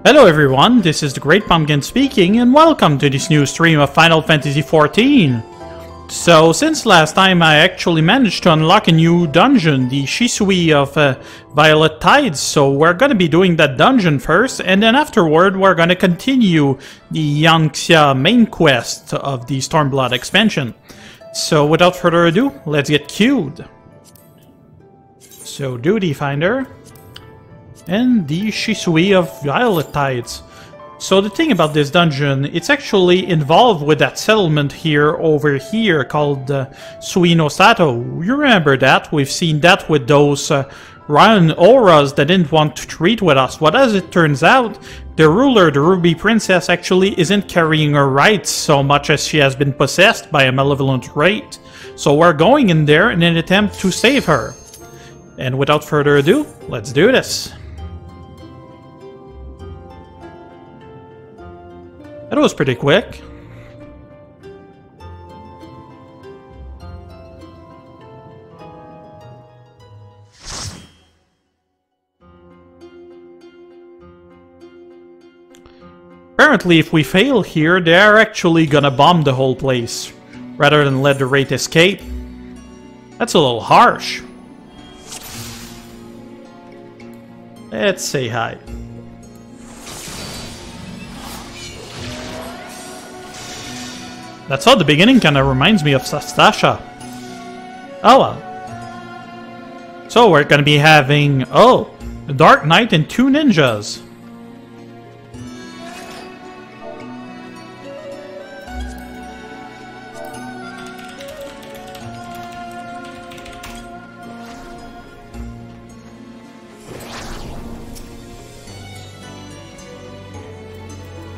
Hello everyone, this is the Great Pumpkin speaking, and welcome to this new stream of Final Fantasy XIV. So, since last time I actually managed to unlock a new dungeon, the Shisui of Violet Tides, so we're gonna be doing that dungeon first, and then afterward we're gonna continue the Yanxia main quest of the Stormblood expansion. So, without further ado, let's get queued. So, Duty Finder. And the Shisui of Violet Tides. So the thing about this dungeon, it's actually involved with that settlement over here called Suino Sato. You remember that? We've seen that with those Ryan auras that didn't want to treat with us. But as it turns out, the ruler, the Ruby Princess, actually isn't carrying her rights so much as she has been possessed by a malevolent wraith. So we're going in there in an attempt to save her. And without further ado, let's do this. That was pretty quick. Apparently, if we fail here, they are actually gonna bomb the whole place, rather than let the wraith escape. That's a little harsh. Let's say hi. That's how the beginning kinda reminds me of Sastasha. Oh well. So we're gonna be having, a Dark Knight and 2 ninjas.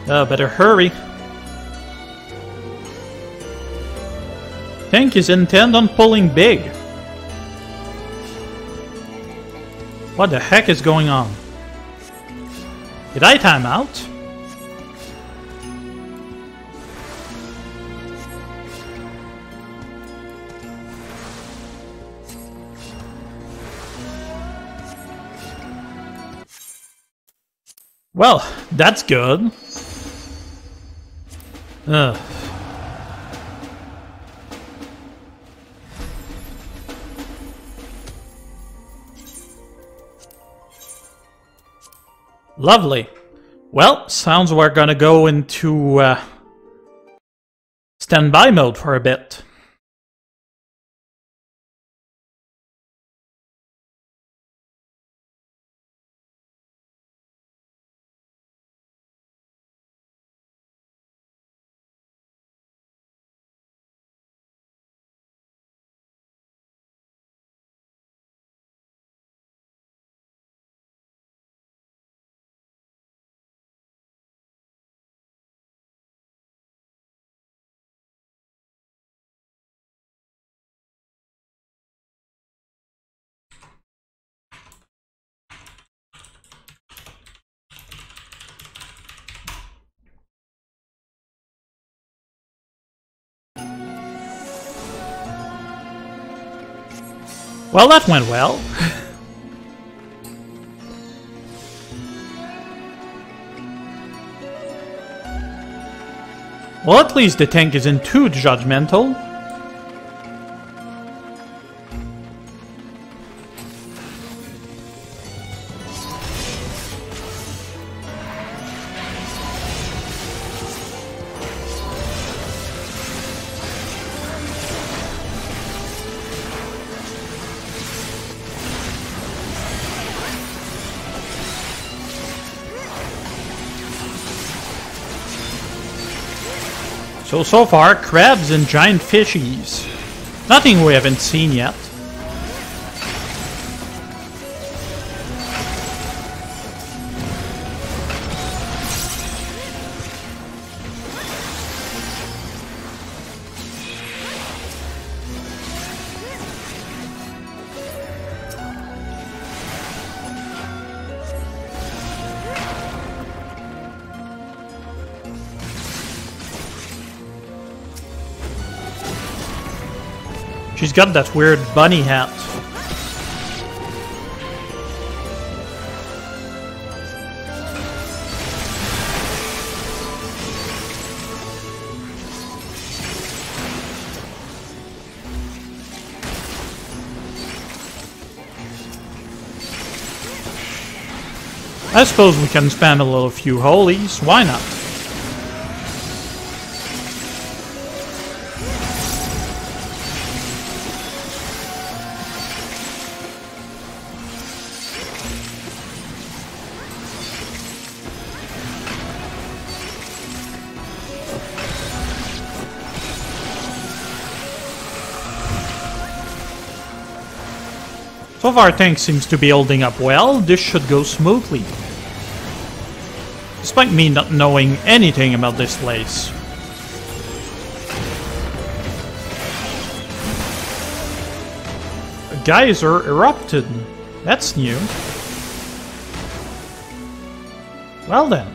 Better hurry. Tank is intent on pulling big. What the heck is going on? Did I time out? Well, that's good. Ugh. Lovely. Well, sounds we're gonna go into standby mode for a bit. Well, that went well. Well, at least the tank isn't too judgmental. So far, crabs and giant fishies. Nothing we haven't seen yet. She's got that weird bunny hat. I suppose we can spam a little few holies. Why not? So far, tank seems to be holding up well. This should go smoothly. Despite me not knowing anything about this place. A geyser erupted. That's new. Well then.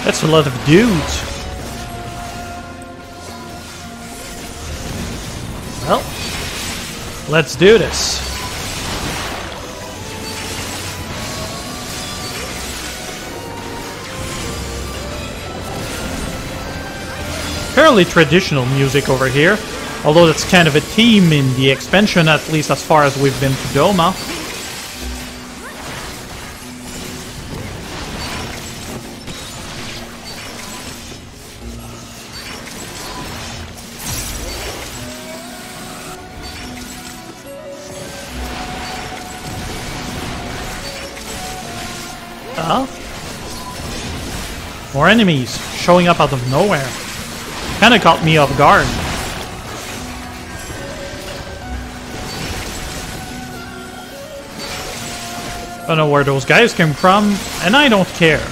That's a lot of dudes. Well, let's do this. Fairly traditional music over here, although that's kind of a theme in the expansion, at least as far as we've been to Doma. More enemies showing up out of nowhere. Kinda caught me off guard. Don't know where those guys came from, and I don't care.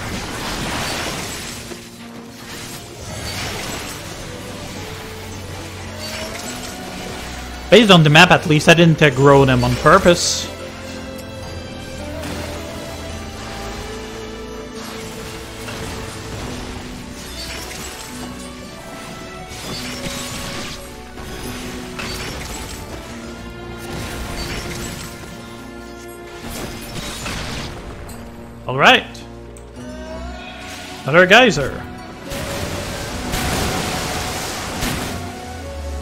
Based on the map, at least, I didn't aggro them on purpose. Alright. Another geyser.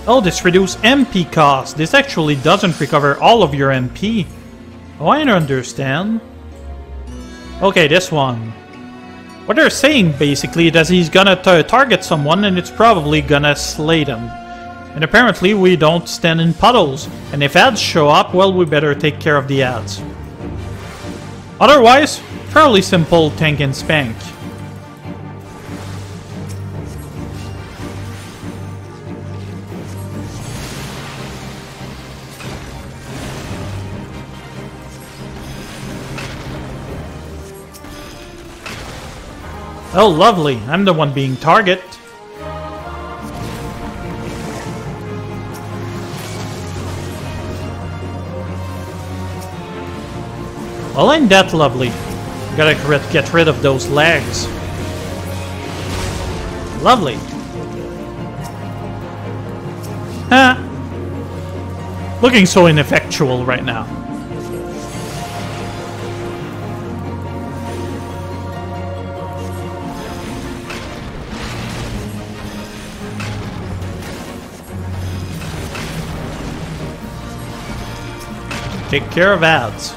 Oh, this reduces MP cost. This actually doesn't recover all of your MP. Oh, I understand. Okay, this one. What they're saying, basically, is that he's gonna target someone and it's probably gonna slay them. And apparently we don't stand in puddles. And if ads show up, well, we better take care of the ads. Otherwise, fairly simple tank and spank. Oh, lovely. I'm the one being targeted. Well, ain't that lovely. Gotta get rid of those legs. Lovely. Ah. Looking so ineffectual right now. Take care of ads.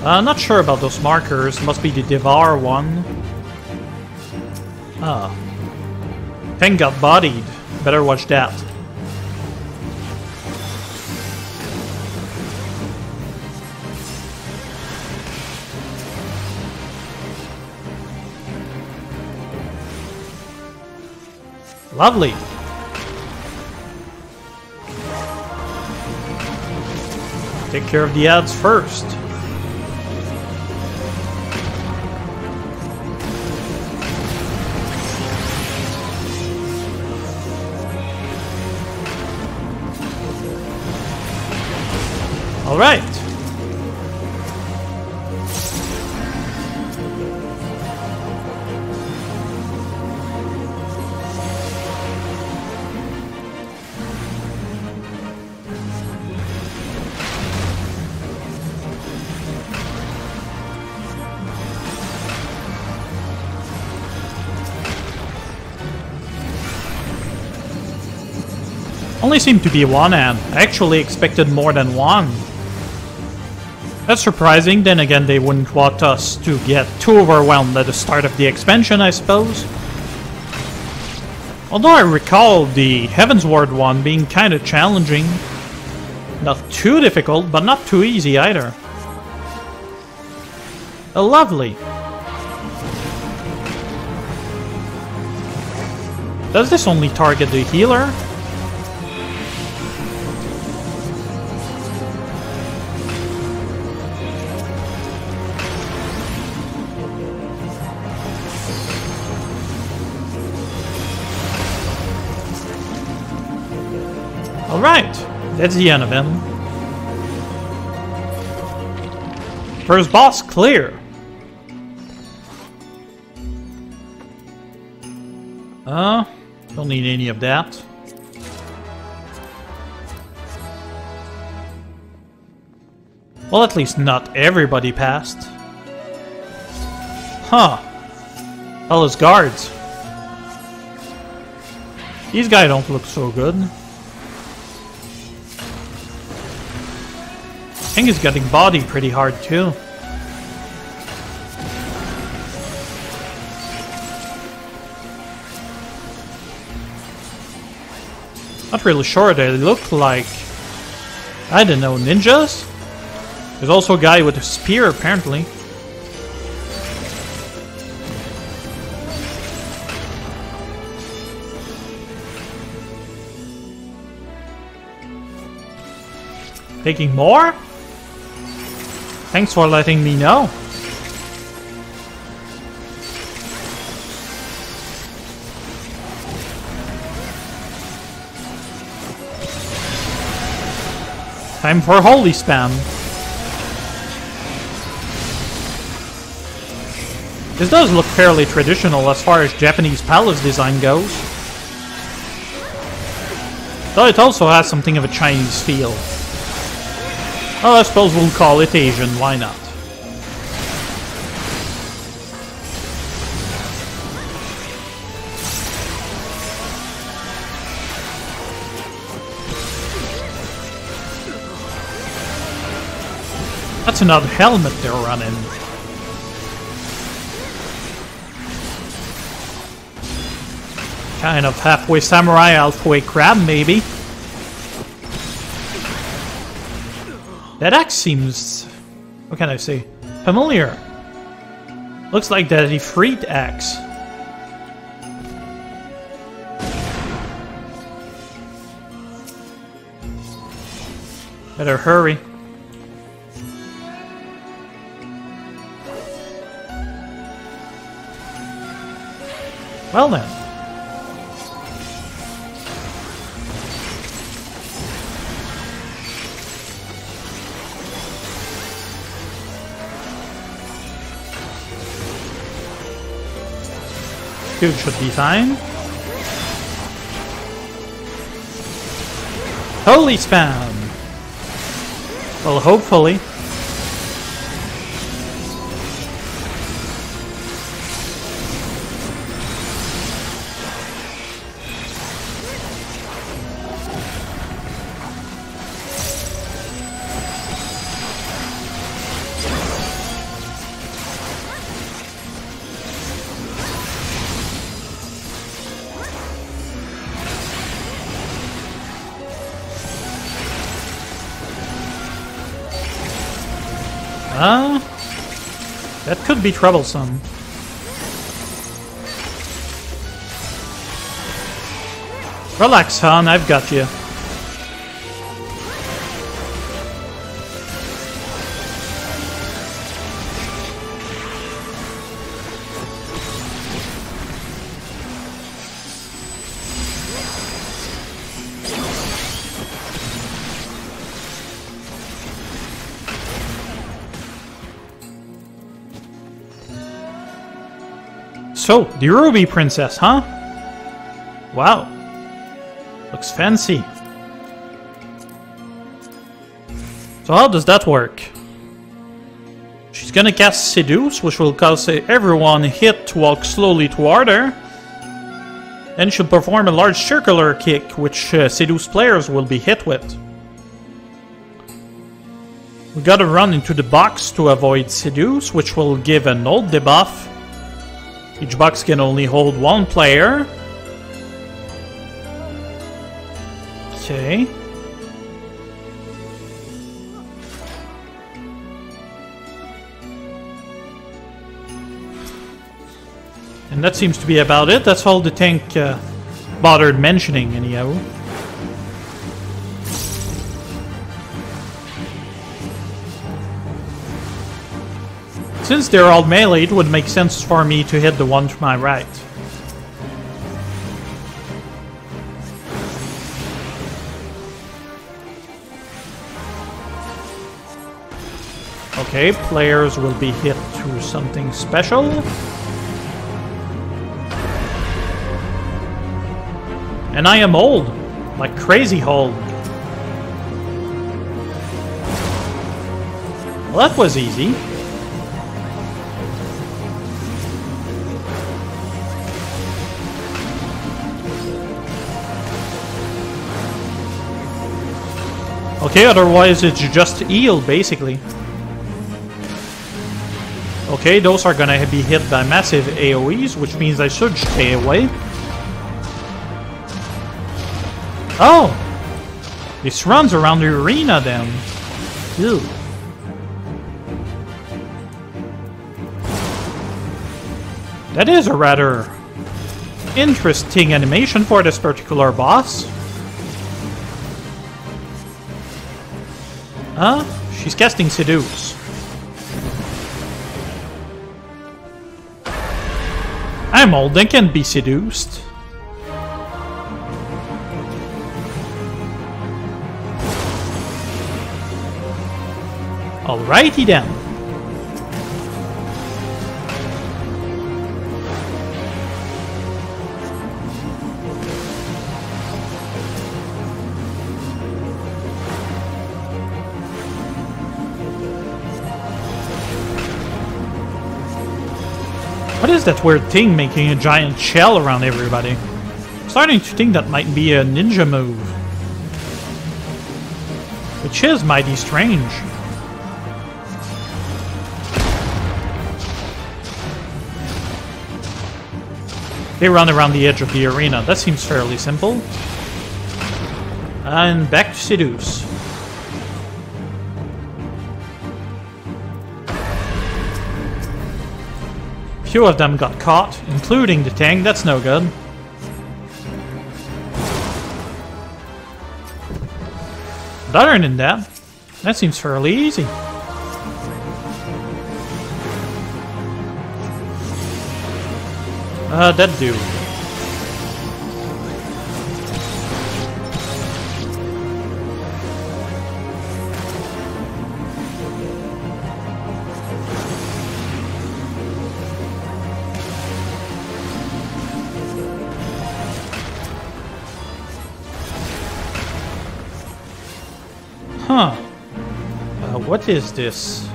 Not sure about those markers. Must be the Devour one. Ah. Tank got bodied. Better watch that. Lovely. Take care of the ads first. All right. Only seemed to be one ad. I actually expected more than one. That's surprising, then again they wouldn't want us to get too overwhelmed at the start of the expansion, I suppose. Although I recall the Heavensward one being kinda challenging. Not too difficult, but not too easy either. Lovely. Does this only target the healer? Alright, that's the end of him. First boss clear. Don't need any of that. Well, at least not everybody passed. Huh. Hell is guards. These guys don't look so good. I think he's getting bodied pretty hard too. Not really sure, they look like, I don't know, ninjas? There's also a guy with a spear apparently. Taking more? Thanks for letting me know. Time for holy spam. This does look fairly traditional as far as Japanese palace design goes. Though it also has something of a Chinese feel. Well, I suppose we'll call it Asian, why not? That's another helmet they're running. Kind of halfway samurai, halfway crab, maybe. That axe seems, what can I say, familiar. Looks like that Ifrit axe. Better hurry. Well then. Dude should be fine. Holy spam! Well, hopefully. That could be troublesome. Relax, hon, I've got you. So, the Ruby Princess, huh? Wow. Looks fancy. So how does that work? She's gonna cast Seduce, which will cause everyone hit to walk slowly toward her. Then she'll perform a large circular kick, which Seduce players will be hit with. We gotta run into the box to avoid Seduce, which will give an old debuff. Each box can only hold one player. Okay. And that seems to be about it. That's all the tank bothered mentioning, anyhow. Since they're all melee, it would make sense for me to hit the one to my right. Okay, players will be hit to something special. And I am old, like crazy old. Well, that was easy. Okay, otherwise it's just heal, basically. Okay, those are gonna be hit by massive AoEs, which means I should stay away. Oh! This runs around the arena then. Ew. That is a rather interesting animation for this particular boss. Huh? She's casting Seduce. I'm old and can be seduced. Alrighty then. What is that weird thing making a giant shell around everybody? I'm starting to think that might be a ninja move. Which is mighty strange. They run around the edge of the arena. That seems fairly simple. And back to Seduce. Few of them got caught, including the tank. That's no good. But other than that, that seems fairly easy. That dude. Huh. What is this?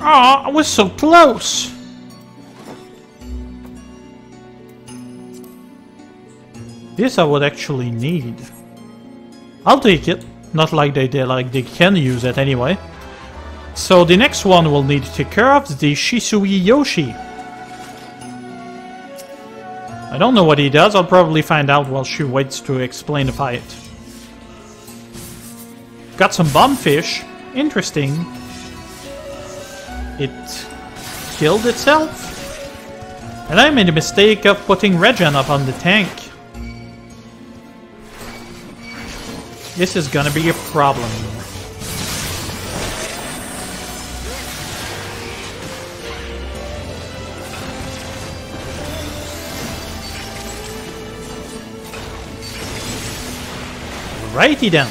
Oh, I was so close! This I would actually need. I'll take it. Not like they can use it anyway. So the next one we'll need to take care of is the Shisui Yoshi. I don't know what he does. I'll probably find out while she waits to explain the fight. Got some bomb fish. Interesting. It killed itself? And I made a mistake of putting regen up on the tank. This is gonna be a problem. Righty then.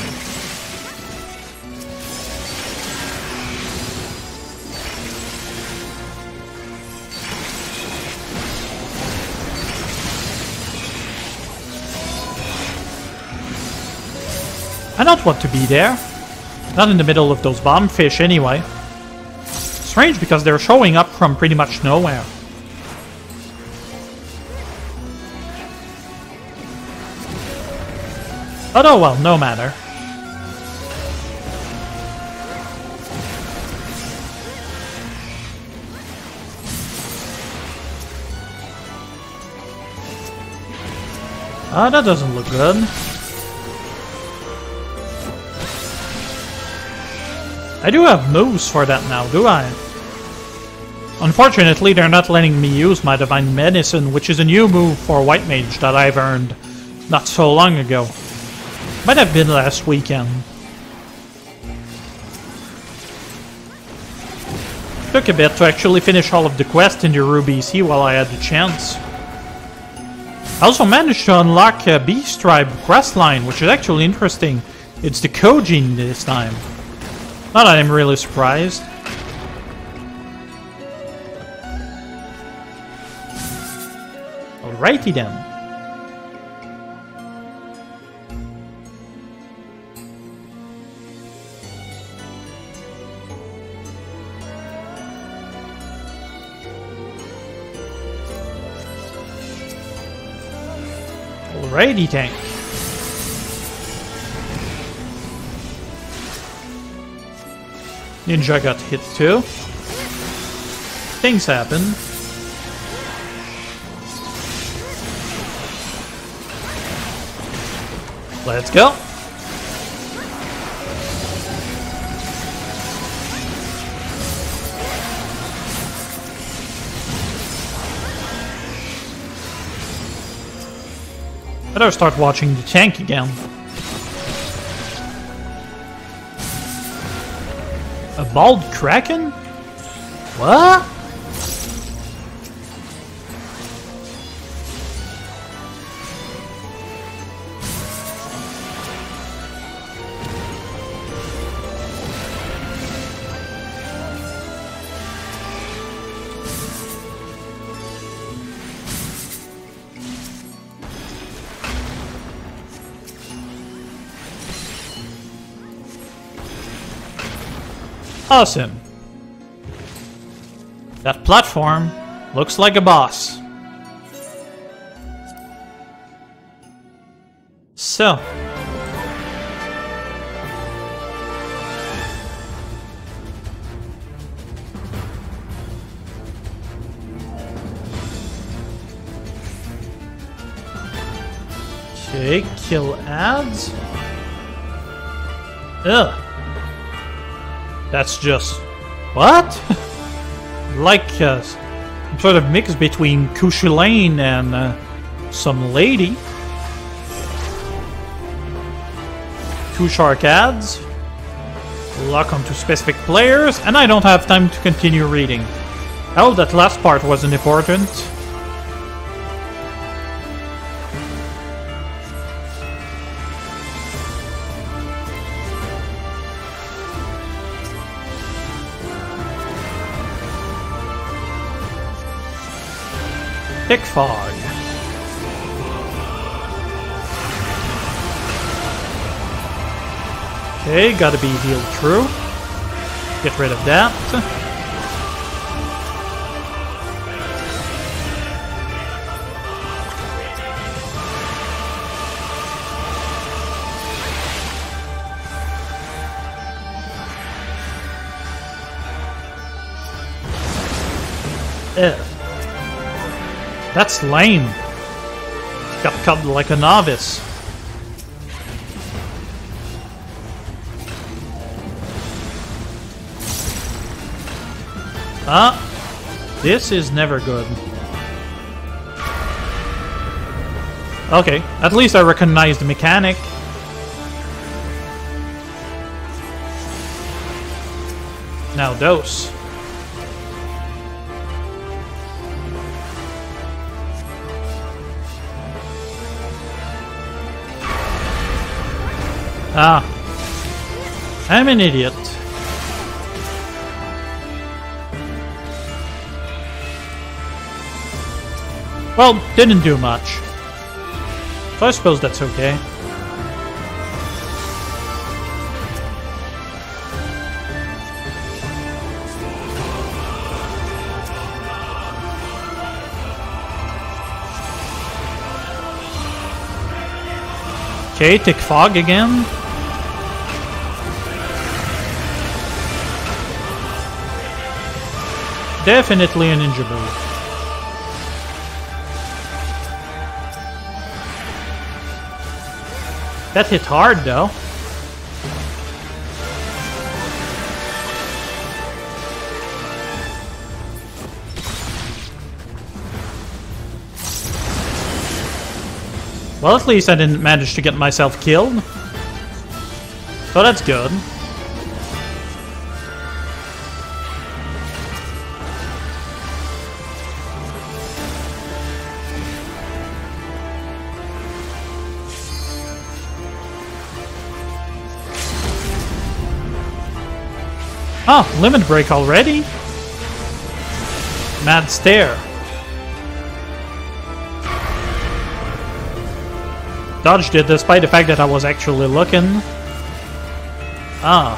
I don't want to be there. Not in the middle of those bomb fish anyway. Strange because they're showing up from pretty much nowhere. Oh, no, well, no matter. Ah, that doesn't look good. I do have moves for that now, do I? Unfortunately, they're not letting me use my Divine Medicine, which is a new move for White Mage that I've earned not so long ago. Might have been last weekend. Took a bit to actually finish all of the quests in the Ruby Sea while I had the chance. I also managed to unlock a Beast Tribe questline, which is actually interesting. It's the Kojin this time. Not that I'm really surprised. Alrighty then. Alrighty, tank. Ninja got hit too. Things happen. Let's go. Better start watching the tank again. A bald kraken? What? Awesome. That platform looks like a boss. So. Okay, kill ads. Ugh. That's just... what? Like some sort of mix between Kushulain and some lady. 2 shark ads. Lock onto specific players, and I don't have time to continue reading. Oh, that last part wasn't important. Thick fog. Okay, gotta be healed true. Get rid of that. Ugh. That's lame. Got cut like a novice. Ah, this is never good. Okay, at least I recognize the mechanic. Now dose. Ah, I'm an idiot. Well, didn't do much. So I suppose that's okay. Okay, thick fog again. Definitely a ninja move. That hit hard though. Well, at least I didn't manage to get myself killed. So that's good. Oh, limit break already? Mad stare. Dodged it despite the fact that I was actually looking. Ah.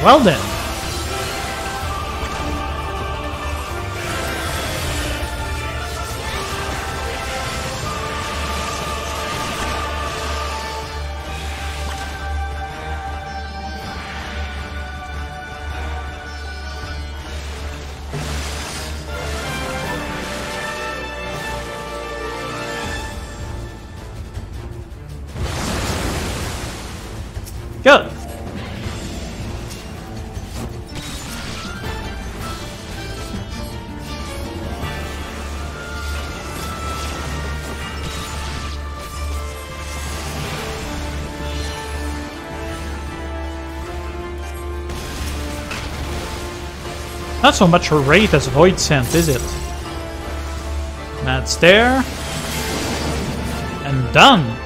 Well then. Good. Not so much a rate as voidsent, is it? Mad stare. And done.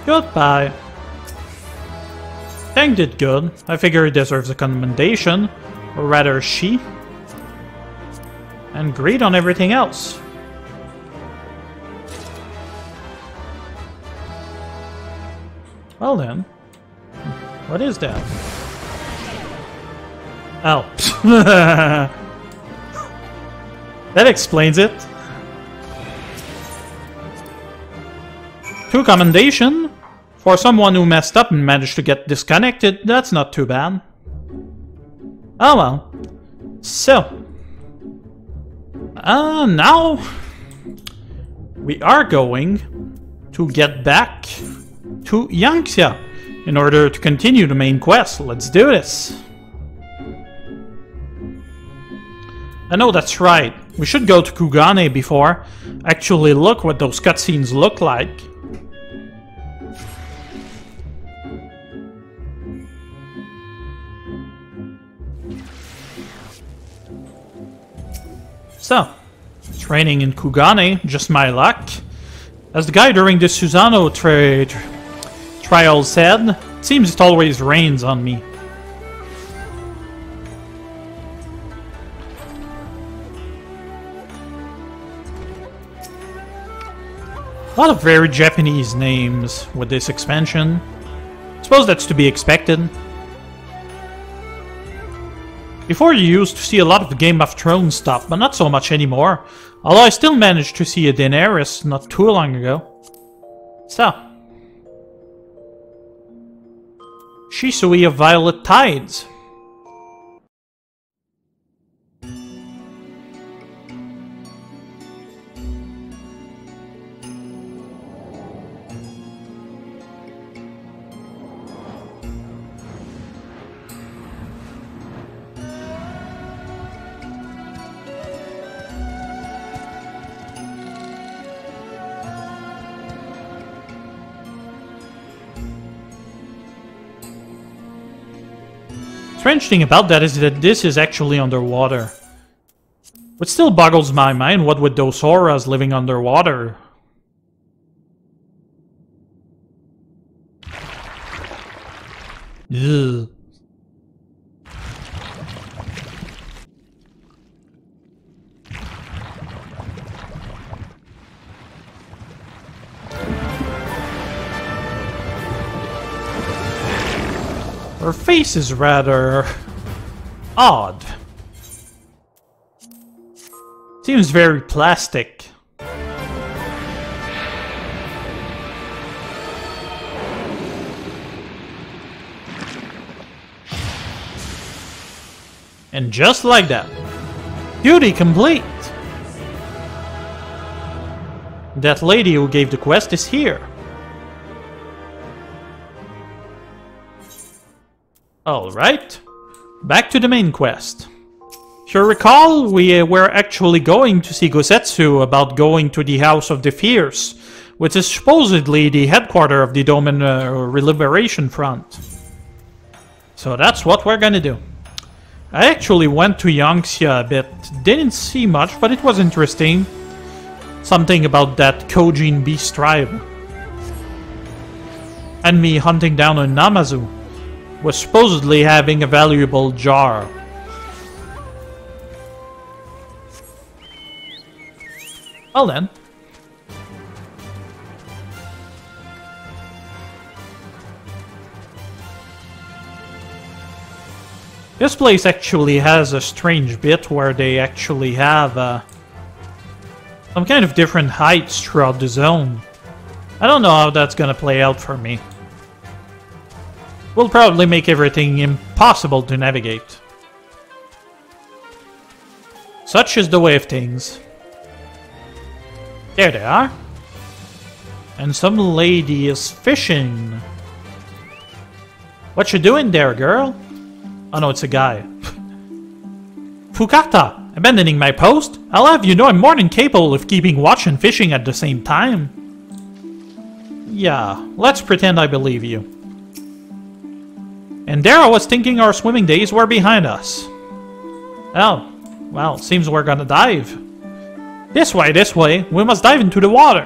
Goodbye. Tang did good. I figure he deserves a commendation. Or rather, she. And great on everything else. Well then. What is that? Oh. That explains it. To commendation. For someone who messed up and managed to get disconnected, that's not too bad. Oh well. So. Now we are going to get back to Yanxia in order to continue the main quest. Let's do this. I know that's right. We should go to Kugane before. Actually look what those cutscenes look like. So, training in Kugane, just my luck. As the guy during the Susano trial said, it seems it always rains on me. A lot of very Japanese names with this expansion. I suppose that's to be expected. Before you used to see a lot of the Game of Thrones stuff, but not so much anymore. Although I still managed to see a Daenerys not too long ago. So. Shisui of Violet Tides. Strange thing about that is that this is actually underwater. What still boggles my mind, what with those auras living underwater? Ugh. Her face is rather odd. Seems very plastic. And just like that, duty complete. That lady who gave the quest is here. Alright, back to the main quest. If you recall, we were actually going to see Gosetsu about going to the House of the Fierce, which is supposedly the headquarters of the Doman Liberation Front. So that's what we're gonna do. I actually went to Yanxia a bit, didn't see much, but it was interesting. Something about that Kojin beast tribe. And me hunting down a Namazu. Was supposedly having a valuable jar. Well then. This place actually has a strange bit where they actually have some kind of different heights throughout the zone. I don't know how that's gonna play out for me. Will probably make everything impossible to navigate. Such is the way of things. There they are. And some lady is fishing. What you doing there, girl? Oh no, it's a guy. Fukata, abandoning my post? I'll have you know I'm more than capable of keeping watch and fishing at the same time. Yeah, let's pretend I believe you. And there I was thinking our swimming days were behind us. Oh, well, seems we're gonna dive. This way, we must dive into the water.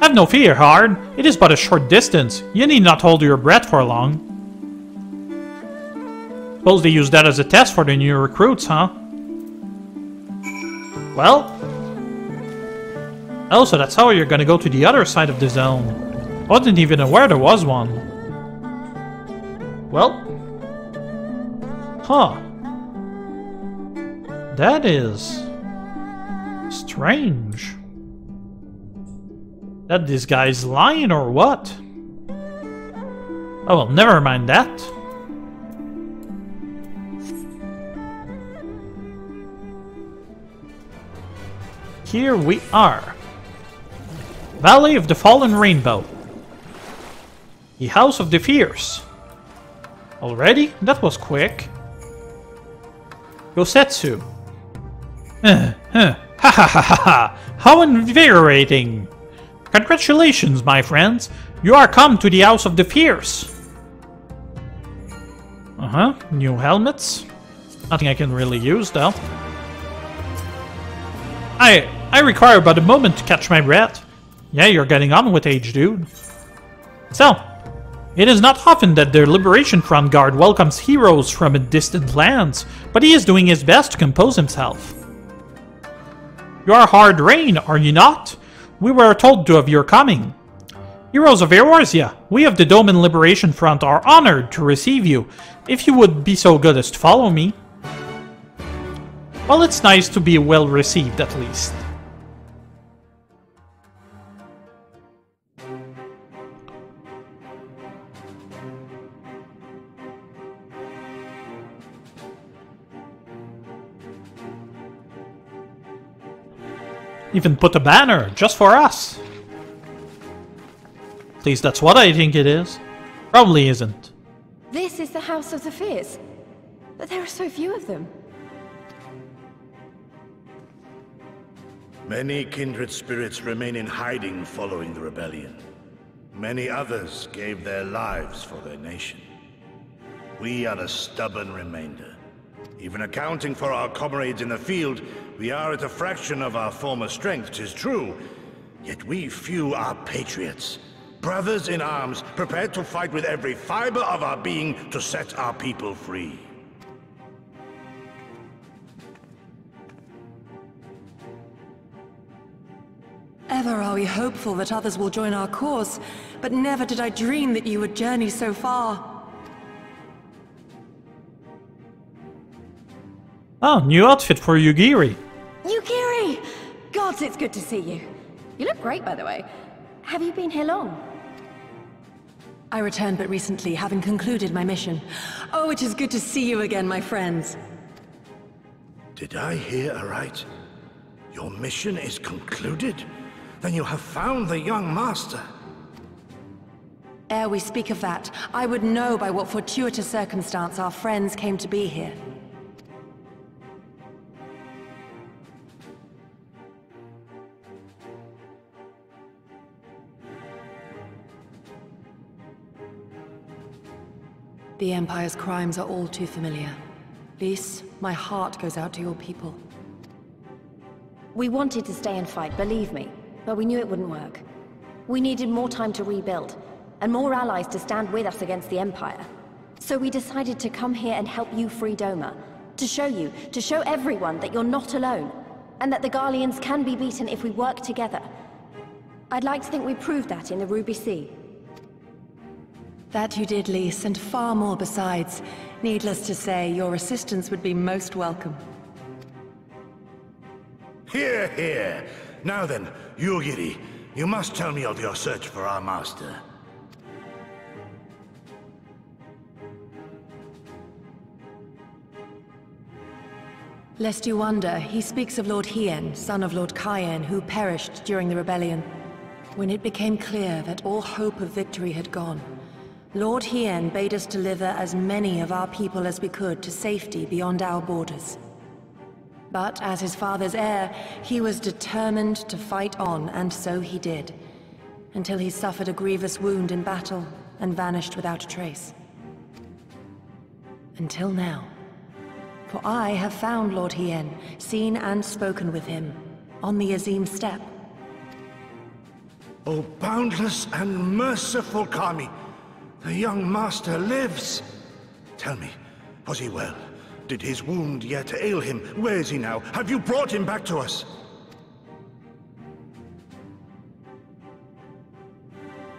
Have no fear, Hard. It is but a short distance. You need not hold your breath for long. Suppose they use that as a test for the new recruits, huh? Well. Oh, so that's how you're gonna go to the other side of the zone. I wasn't even aware there was one. Well, huh. That is strange. That this guy's lying or what? Oh well, never mind that. Here we are. Valley of the Fallen Rainbow. The House of the Fierce. Already? That was quick. Gosetsu. Ha ha ha ha ha! How invigorating! Congratulations, my friends! You are come to the House of the Fierce! Uh-huh. New helmets. Nothing I can really use, though. I require but a moment to catch my breath. Yeah, you're getting on with age, dude. So, it is not often that the Liberation Front Guard welcomes heroes from distant lands, but he is doing his best to compose himself. You are Hard Rain, are you not? We were told of your coming. Heroes of Eorzea, we of the Doman Liberation Front are honored to receive you, if you would be so good as to follow me. Well, it's nice to be well received, at least. Even put a banner, just for us. At least that's what I think it is. Probably isn't. This is the House of the Fierce, but there are so few of them. Many kindred spirits remain in hiding following the rebellion. Many others gave their lives for their nation. We are a stubborn remainder. Even accounting for our comrades in the field, we are at a fraction of our former strength, 'tis true. Yet we few are patriots. brothers in arms, prepared to fight with every fiber of our being to set our people free. Ever are we hopeful that others will join our cause, but never did I dream that you would journey so far. Oh, new outfit for Yugiri. Yugiri! Gods, it's good to see you. You look great, by the way. Have you been here long? I returned but recently, having concluded my mission. Oh, it is good to see you again, my friends. Did I hear aright? Your mission is concluded? Then you have found the young master. Ere we speak of that, I would know by what fortuitous circumstance our friends came to be here. The Empire's crimes are all too familiar. Lys, my heart goes out to your people. We wanted to stay and fight, believe me, but we knew it wouldn't work. We needed more time to rebuild, and more allies to stand with us against the Empire. So we decided to come here and help you free Doma. To show everyone that you're not alone, and that the Garleans can be beaten if we work together. I'd like to think we proved that in the Ruby Sea. That you did, Lys, and far more besides. Needless to say, your assistance would be most welcome. Hear, hear. Now then, Yugiri, you must tell me of your search for our master. Lest you wonder, he speaks of Lord Hien, son of Lord Cayenne, who perished during the rebellion. When it became clear that all hope of victory had gone, Lord Hien bade us deliver as many of our people as we could to safety beyond our borders. But as his father's heir, he was determined to fight on, and so he did, until he suffered a grievous wound in battle and vanished without a trace. Until now. For I have found Lord Hien, seen and spoken with him, on the Azim steppe. O boundless and merciful Kami! The young master lives! Tell me, was he well? Did his wound yet ail him? Where is he now? Have you brought him back to us?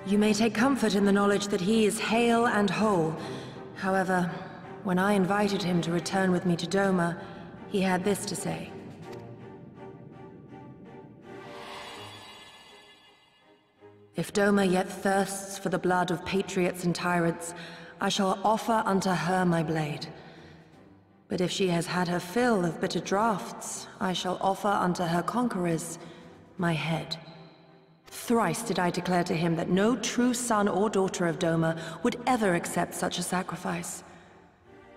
You may take comfort in the knowledge that he is hale and whole. However, when I invited him to return with me to Doma, he had this to say. If Doma yet thirsts for the blood of patriots and tyrants, I shall offer unto her my blade. But if she has had her fill of bitter draughts, I shall offer unto her conquerors my head. Thrice did I declare to him that no true son or daughter of Doma would ever accept such a sacrifice.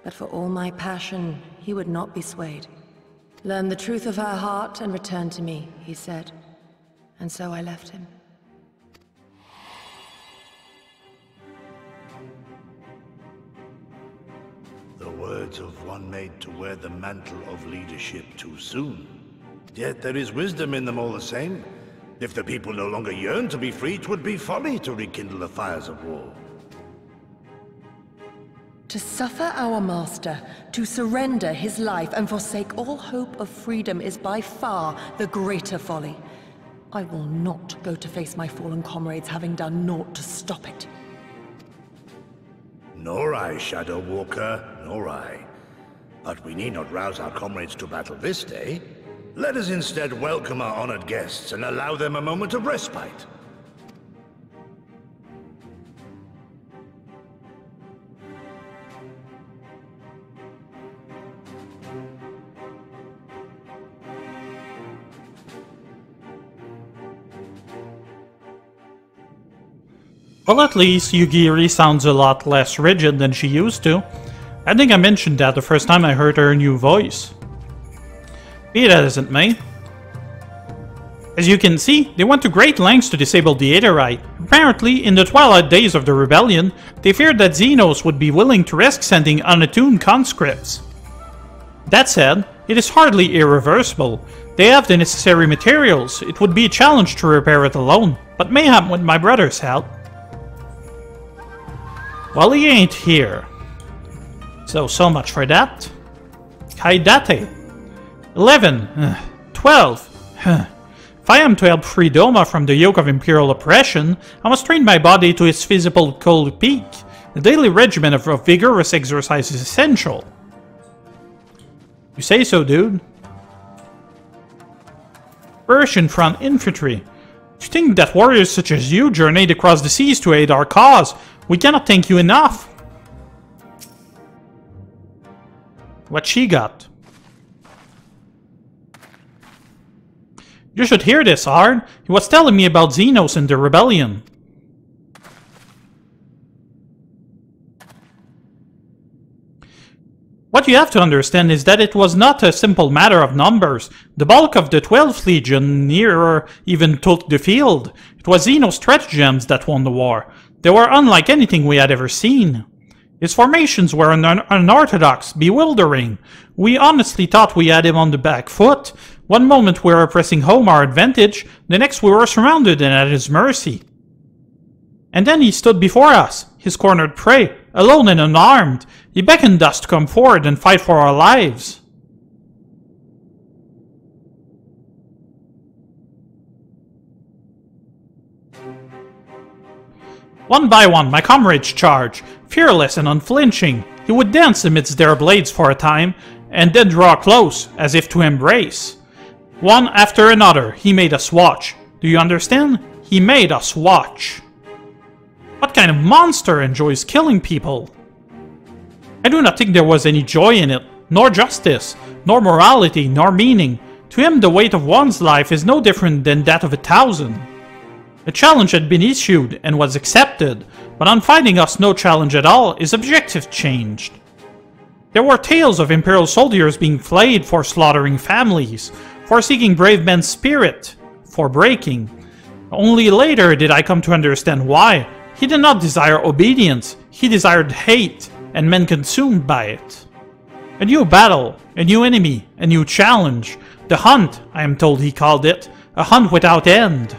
But for all my passion, he would not be swayed. Learn the truth of her heart and return to me, he said. And so I left him. The words of one made to wear the mantle of leadership too soon. Yet there is wisdom in them all the same. If the people no longer yearn to be free, it would be folly to rekindle the fires of war. To suffer our master, to surrender his life and forsake all hope of freedom is by far the greater folly. I will not go to face my fallen comrades having done naught to stop it. Nor I, Shadow Walker, nor I. But we need not rouse our comrades to battle this day. Let us instead welcome our honored guests and allow them a moment of respite. Well, at least Yugiri sounds a lot less rigid than she used to. I think I mentioned that the first time I heard her new voice. Be that as it may. As you can see, they went to great lengths to disable the Aetherite. Apparently, in the twilight days of the rebellion, they feared that Xenos would be willing to risk sending unattuned conscripts. That said, it is hardly irreversible. They have the necessary materials. It would be a challenge to repair it alone, but mayhap with my brother's help. Well, he ain't here. So much for that. Kaidate. 11. 12. If I am to help free Doma from the yoke of Imperial oppression, I must train my body to its physical peak. A daily regimen of vigorous exercise is essential. You say so, dude. Persian Front Infantry. Do you think that warriors such as you journeyed across the seas to aid our cause? We cannot thank you enough. What she got? You should hear this, Ard. He was telling me about Xenos and the rebellion. What you have to understand is that it was not a simple matter of numbers. The bulk of the 12th Legion nearer even took the field. It was Xenos stratagems that won the war. They were unlike anything we had ever seen. His formations were unorthodox, bewildering. We honestly thought we had him on the back foot. One moment we were pressing home our advantage, the next we were surrounded and at his mercy. And then he stood before us, his cornered prey, alone and unarmed. He beckoned us to come forward and fight for our lives. One by one, my comrades charged, fearless and unflinching. He would dance amidst their blades for a time, and then draw close, as if to embrace. One after another, he made us watch. Do you understand? He made us watch. What kind of monster enjoys killing people? I do not think there was any joy in it, nor justice, nor morality, nor meaning. To him, the weight of one's life is no different than that of 1,000. A challenge had been issued and was accepted, but on finding us no challenge at all, his objective changed. There were tales of Imperial soldiers being flayed for slaughtering families, for seeking brave men's spirit, for breaking. Only later did I come to understand why. He did not desire obedience, he desired hate, and men consumed by it. A new battle, a new enemy, a new challenge. The hunt, I am told he called it, a hunt without end.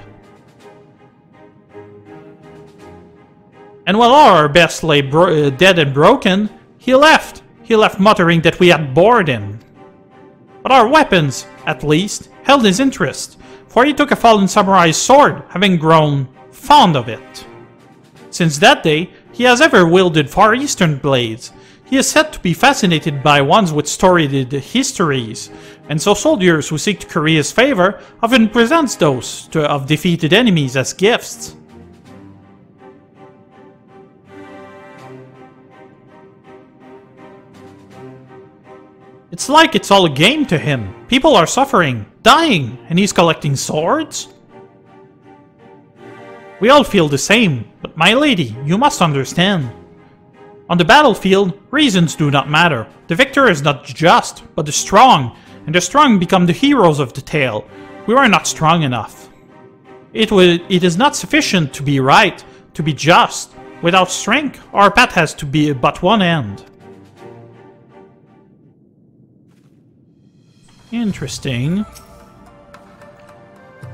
And while all our best lay dead and broken, he left. He left muttering that we had bored him. But our weapons, at least, held his interest, for he took a fallen samurai's sword, having grown fond of it. Since that day, he has ever wielded Far Eastern blades. He is said to be fascinated by ones with storied histories, and so soldiers who seek to curry his favor often presents those of defeated enemies as gifts. It's like it's all a game to him. People are suffering, dying, and he's collecting swords? We all feel the same, but my lady, you must understand. On the battlefield, reasons do not matter. The victor is not just, but the strong, and the strong become the heroes of the tale. We are not strong enough. It is not sufficient to be right, to be just. Without strength, our path has to be but one end. Interesting.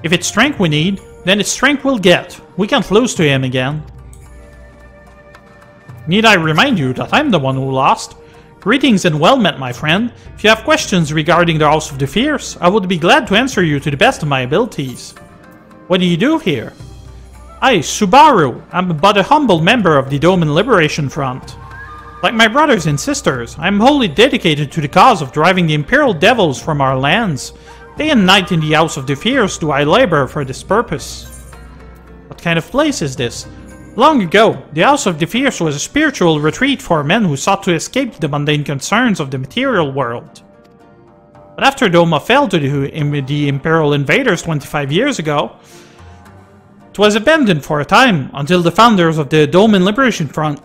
If it's strength we need, then it's strength we'll get. We can't lose to him again. Need I remind you that I'm the one who lost? Greetings and well met, my friend. If you have questions regarding the House of the Fierce, I would be glad to answer you to the best of my abilities. What do you do here? I, Subaru, am but a humble member of the Doman Liberation Front. Like my brothers and sisters, I am wholly dedicated to the cause of driving the Imperial Devils from our lands. Day and night in the House of the Fierce do I labor for this purpose. What kind of place is this? Long ago, the House of the Fierce was a spiritual retreat for men who sought to escape the mundane concerns of the material world. But after Doma fell to the Imperial invaders 25 years ago, it was abandoned for a time until the founders of the Doman Liberation Front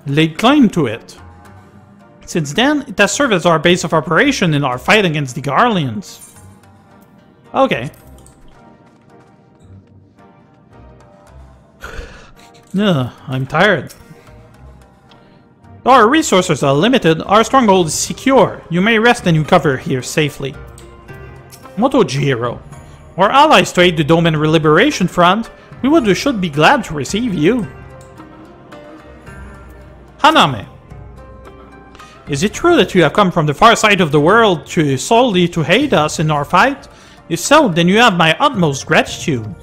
laid claim to it. Since then, it has served as our base of operation in our fight against the Garleans. Okay. I'm tired. Though our resources are limited, our stronghold is secure. You may rest and recover here safely. Motojiro. We're allies to aid the Doman Liberation Front. We should be glad to receive you. Haname. Is it true that you have come from the far side of the world solely to aid us in our fight? If so, then you have my utmost gratitude.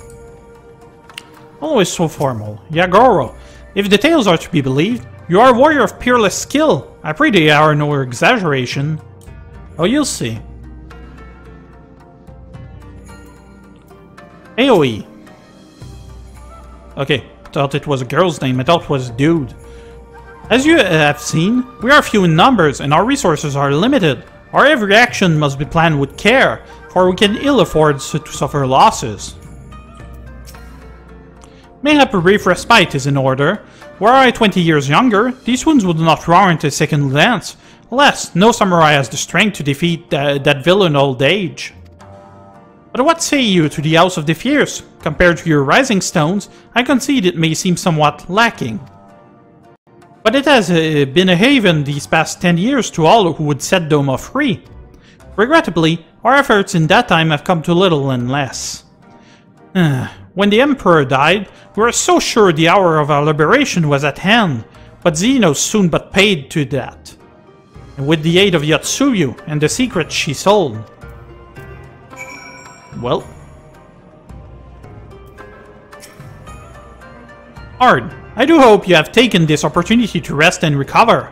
Always so formal. Yagoro, if the tales are to be believed, you are a warrior of peerless skill. I pray they are no exaggeration. Oh, you'll see. AoE. Okay, thought it was a girl's name. I thought it was a dude. As you have seen, we are few in numbers and our resources are limited. Our every action must be planned with care, for we can ill afford to suffer losses. Mayhap a brief respite is in order. Were I 20 years younger, these wounds would not warrant a second glance. Alas, no samurai has the strength to defeat that villain old age. But what say you to the House of the Fierce? Compared to your Rising Stones, I concede it may seem somewhat lacking. But it has been a haven these past 10 years to all who would set Doma free. Regrettably, our efforts in that time have come to little and less. When the Emperor died, we were so sure the hour of our liberation was at hand, but Xenos soon but paid to that. And with the aid of Yotsuyu and the secrets she sold. Well. Ard, I do hope you have taken this opportunity to rest and recover.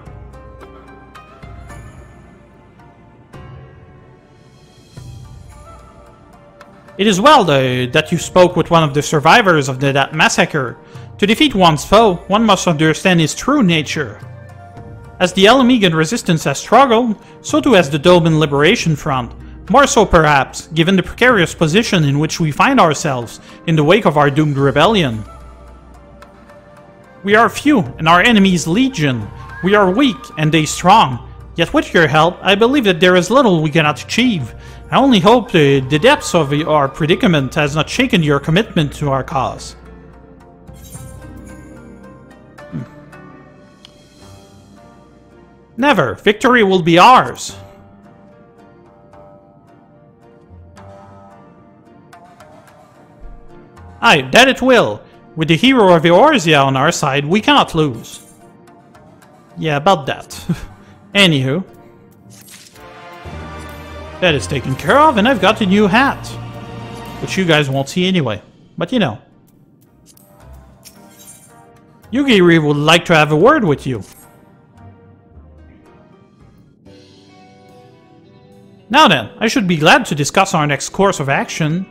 It is well that you spoke with one of the survivors of that massacre. To defeat one's foe, one must understand his true nature. As the Alamegan resistance has struggled, so too has the Doman Liberation Front. More so perhaps, given the precarious position in which we find ourselves in the wake of our doomed rebellion. We are few, and our enemies legion. We are weak, and they strong. Yet with your help, I believe that there is little we cannot achieve. I only hope the depths of our predicament has not shaken your commitment to our cause. Never. Victory will be ours. Aye, that it will. With the hero of Eorzea on our side, we cannot lose. Yeah, about that. Anywho. That is taken care of, and I've got a new hat. Which you guys won't see anyway. But you know. Yugiri would like to have a word with you. Now then, I should be glad to discuss our next course of action.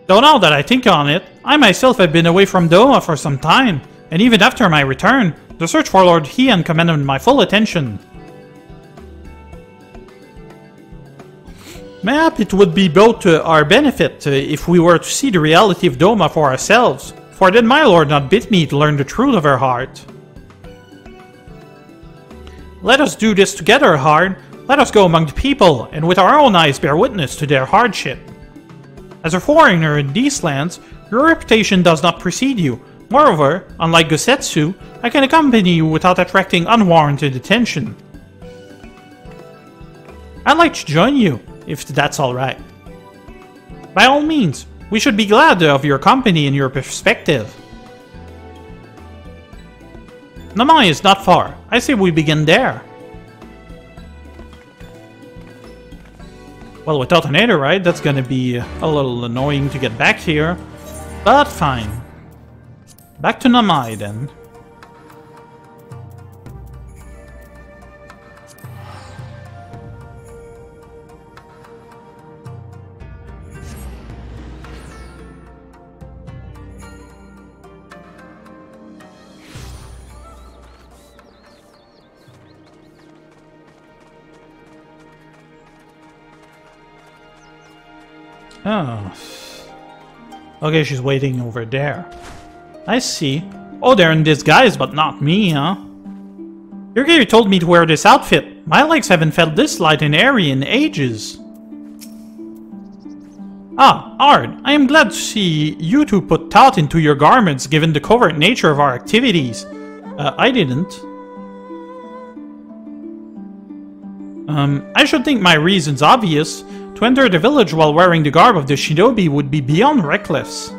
Though now that I think on it, I myself have been away from Doma for some time, and even after my return, the search for Lord Heian commanded my full attention. Mayhap it would be both to our benefit if we were to see the reality of Doma for ourselves, for did my lord not bid me to learn the truth of her heart? Let us do this together, Hard. Let us go among the people, and with our own eyes bear witness to their hardship. As a foreigner in these lands, your reputation does not precede you. Moreover, unlike Gosetsu, I can accompany you without attracting unwarranted attention. I'd like to join you, if that's alright. By all means, we should be glad of your company and your perspective. Namai is not far. I say we begin there. Well, without an Aetheryte, that's gonna be a little annoying to get back here. But fine. Back to Namai then. Oh. Okay, she's waiting over there. I see. Oh, they're in disguise, but not me, huh? Yugiri told me to wear this outfit. My legs haven't felt this light and airy in ages. Ah, Ard, I am glad to see you two put thought into your garments given the covert nature of our activities. I didn't. I should think my reason's obvious. To enter the village while wearing the garb of the shinobi would be beyond reckless.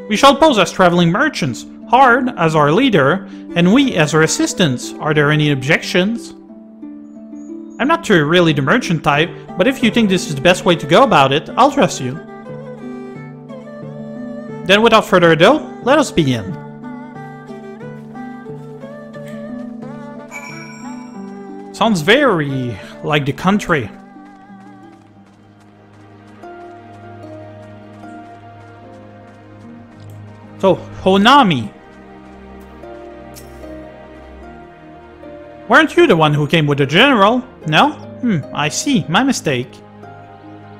We shall pose as traveling merchants. Hard as our leader, and we as our assistants. Are there any objections? I'm not really the merchant type, but if you think this is the best way to go about it, I'll trust you. Then without further ado, let us begin. Sounds very like the country. So, Honami. Weren't you the one who came with the general? No? I see. My mistake.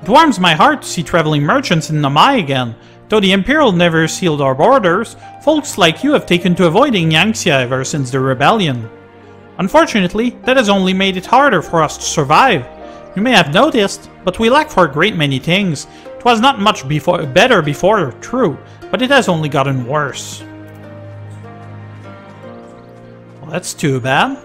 It warms my heart to see traveling merchants in Namai again. Though the Imperial never sealed our borders, folks like you have taken to avoiding Yanxia ever since the rebellion. Unfortunately, that has only made it harder for us to survive. You may have noticed, but we lack for a great many things. It was not much better before, true, but it has only gotten worse. Well, that's too bad.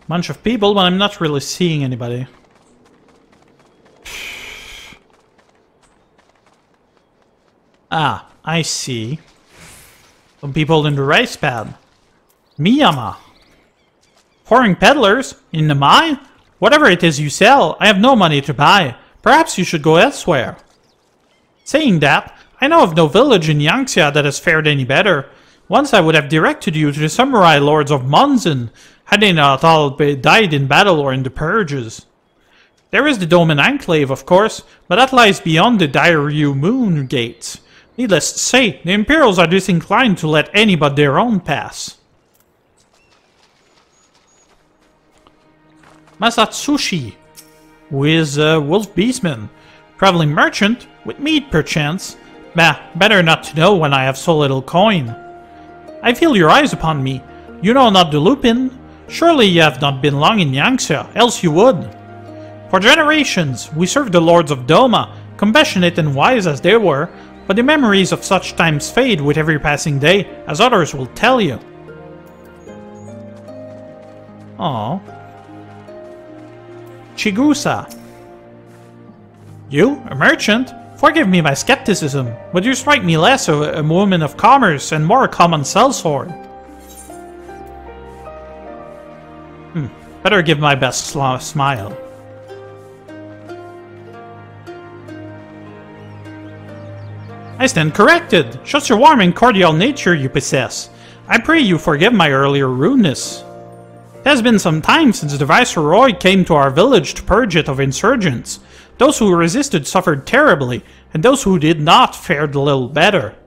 Bunch of people, but I'm not really seeing anybody. Ah, I see. Some people in the rice pad. Miyama. Foreign peddlers? In Namai? Whatever it is you sell, I have no money to buy. Perhaps you should go elsewhere. Saying that, I know of no village in Yanxia that has fared any better. Once I would have directed you to the samurai lords of Monzen, had they not all died in battle or in the purges. There is the Doman Enclave, of course, but that lies beyond the Dairyu Moon Gates. Needless to say, the Imperials are disinclined to let any but their own pass. Masatsushi, who is a wolf beastman. Traveling merchant, with meat perchance. Bah, better not to know when I have so little coin. I feel your eyes upon me. You know not the Lupin? Surely you have not been long in Yanxia, else you would. For generations, we served the lords of Doma, compassionate and wise as they were, but the memories of such times fade with every passing day, as others will tell you. Aww. Chigusa. You? A merchant? Forgive me my skepticism, but you strike me less a woman of commerce and more a common sellsword. Better give my best smile. I stand corrected. Just your warm and cordial nature you possess. I pray you forgive my earlier rudeness. It has been some time since the Viceroy came to our village to purge it of insurgents. Those who resisted suffered terribly, and those who did not fared a little better.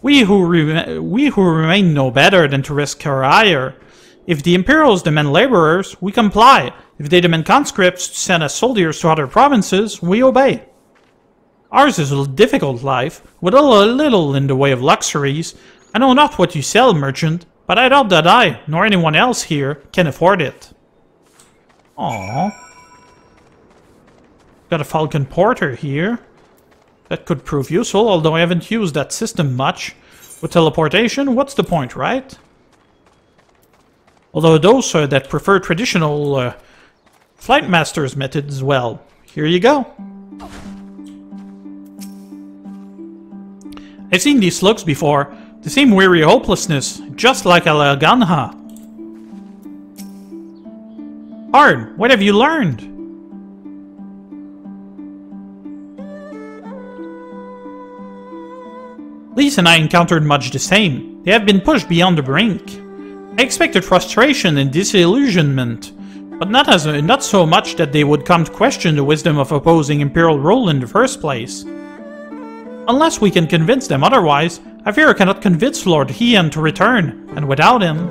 We who remain know better than to risk our ire. If the Imperials demand laborers, we comply. If they demand conscripts to send as soldiers to other provinces, we obey. Ours is a difficult life, with a little in the way of luxuries. I know not what you sell, merchant, but I doubt that I, nor anyone else here, can afford it. Aww. Got a Falcon Porter here. That could prove useful, although I haven't used that system much. With teleportation, what's the point, right? Although those that prefer traditional Flight Master's methods as well. Here you go. I've seen these looks before. The same weary hopelessness, just like Alaganha. Hard, what have you learned? Lise and I encountered much the same. They have been pushed beyond the brink. I expected frustration and disillusionment, but not so much that they would come to question the wisdom of opposing Imperial rule in the first place. Unless we can convince them otherwise, I fear I cannot convince Lord Heian to return, and without him...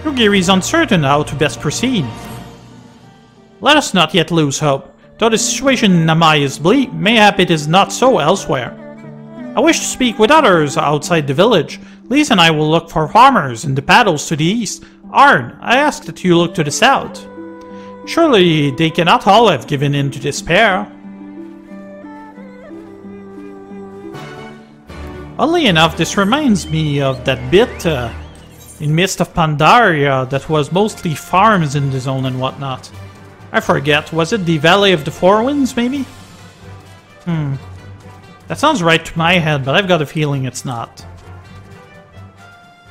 Yugiri is uncertain how to best proceed. Let us not yet lose hope. Though the situation in Namai is bleak, mayhap it is not so elsewhere. I wish to speak with others outside the village. Lise and I will look for farmers in the paddles to the east. Arn, I ask that you look to the south. Surely they cannot all have given in to despair. Oddly enough, this reminds me of that bit in Mist of Pandaria that was mostly farms in the zone and whatnot. I forget, was it the Valley of the Four Winds, maybe? That sounds right to my head, but I've got a feeling it's not.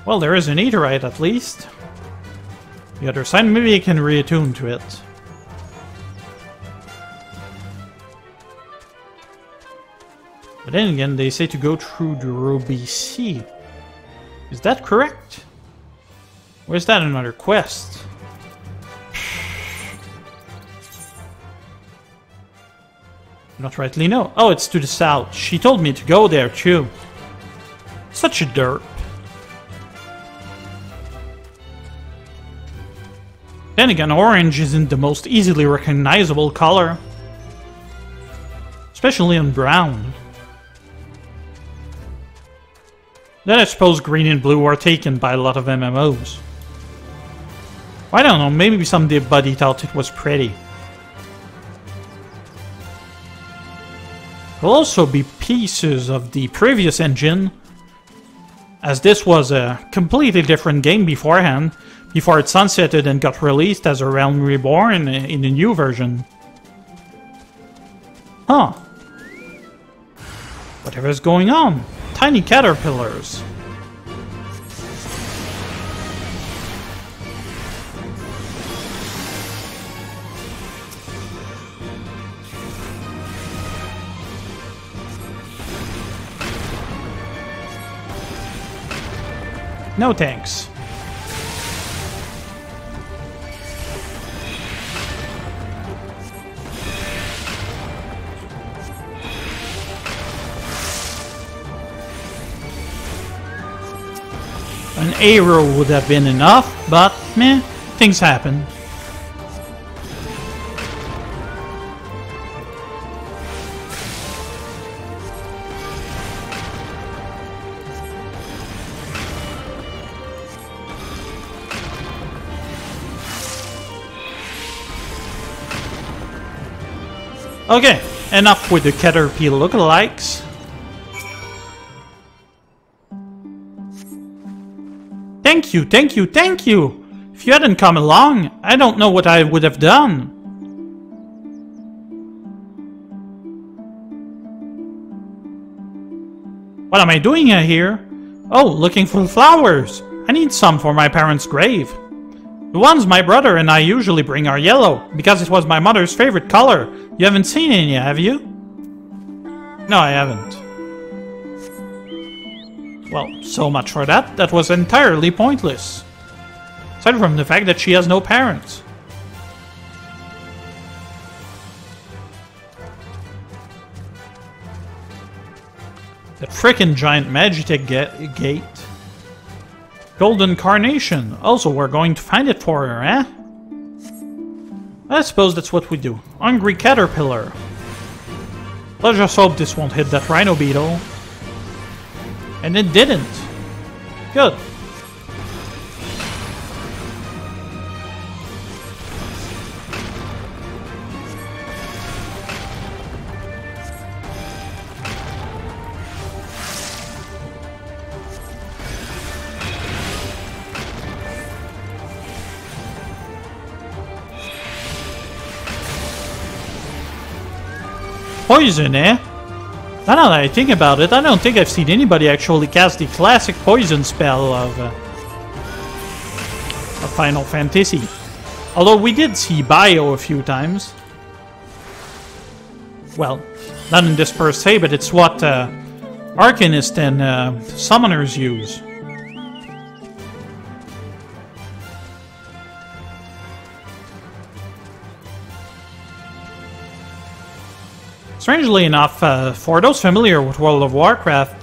Well, there is an Aetheryte at least. The other side, maybe I can reattune to it. But then again, they say to go through the Ruby Sea. Is that correct? Or is that another quest? Not rightly no. Oh, it's to the south. She told me to go there too. Such a derp. Then again, orange isn't the most easily recognizable color. Especially on brown. Then I suppose green and blue are taken by a lot of MMOs. I don't know, maybe somebody thought it was pretty. Will also be pieces of the previous engine, as this was a completely different game beforehand, before it sunsetted and got released as a Realm Reborn in the new version. Huh. Whatever's going on. Tiny caterpillars. No thanks. An arrow would have been enough, but meh, things happen. Okay, enough with the Caterpillar lookalikes. Thank you, thank you, thank you! If you hadn't come along, I don't know what I would have done. What am I doing here? Oh, looking for flowers. I need some for my parents' grave. The ones my brother and I usually bring are yellow, because it was my mother's favorite color. You haven't seen any yet, have you? No, I haven't. Well, so much for that. That was entirely pointless. Aside from the fact that she has no parents. That frickin' giant Magitech gate. Golden Carnation. Also, we're going to find it for her, eh? I suppose that's what we do. Hungry Caterpillar. Let's just hope this won't hit that Rhino Beetle. And it didn't. Good. Poison, eh? Now that I think about it, I don't think I've seen anybody actually cast the classic poison spell of Final Fantasy. Although we did see Bio a few times. Well, not in this per se, but it's what Arcanists and Summoners use. Strangely enough, for those familiar with World of Warcraft,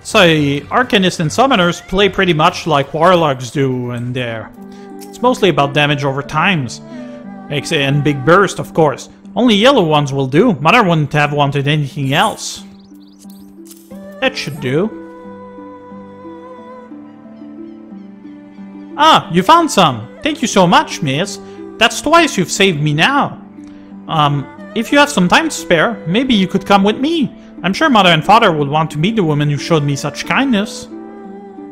say Arcanists and Summoners play pretty much like Warlocks do in there. It's mostly about damage over times. And big burst, of course. Only yellow ones will do. Mother wouldn't have wanted anything else. That should do. Ah, you found some. Thank you so much, miss. That's twice you've saved me now. If you have some time to spare, maybe you could come with me. I'm sure Mother and Father would want to meet the woman who showed me such kindness.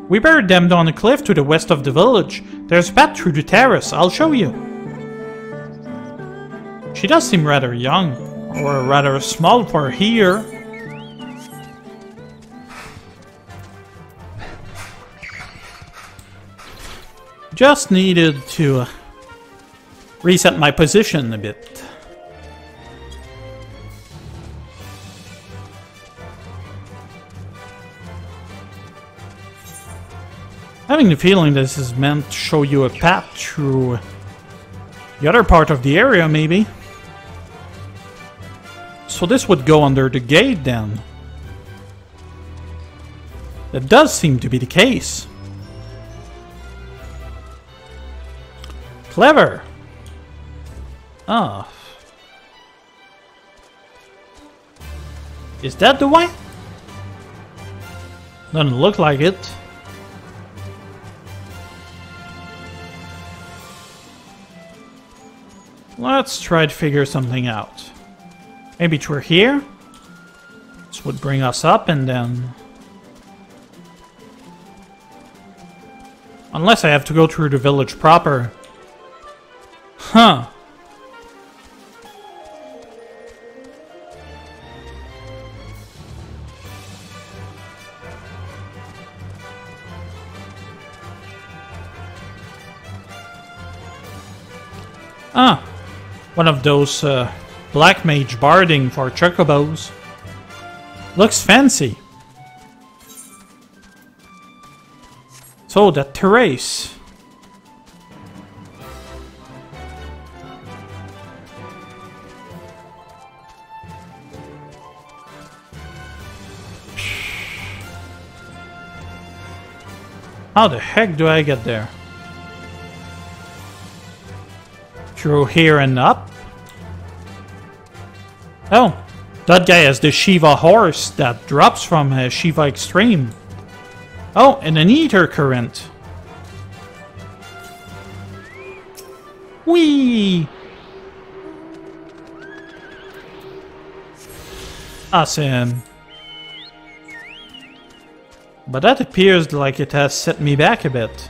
We buried them down a cliff to the west of the village. There's a path through the terrace. I'll show you. She does seem rather young, or rather small for here. Just needed to reset my position a bit. Having the feeling this is meant to show you a path through the other part of the area, maybe. So this would go under the gate then. That does seem to be the case. Clever. Ah. Is that the way? Doesn't look like it. Let's try to figure something out. Maybe through here? This would bring us up and then... Unless I have to go through the village proper. Huh. Ah. One of those black mage barding for chocobos. Looks fancy. So that terrace. How the heck do I get there? Through here and up? Oh, that guy has the Shiva horse that drops from Shiva Extreme. Oh, and an ether current. Whee! Awesome. But that appears like it has set me back a bit.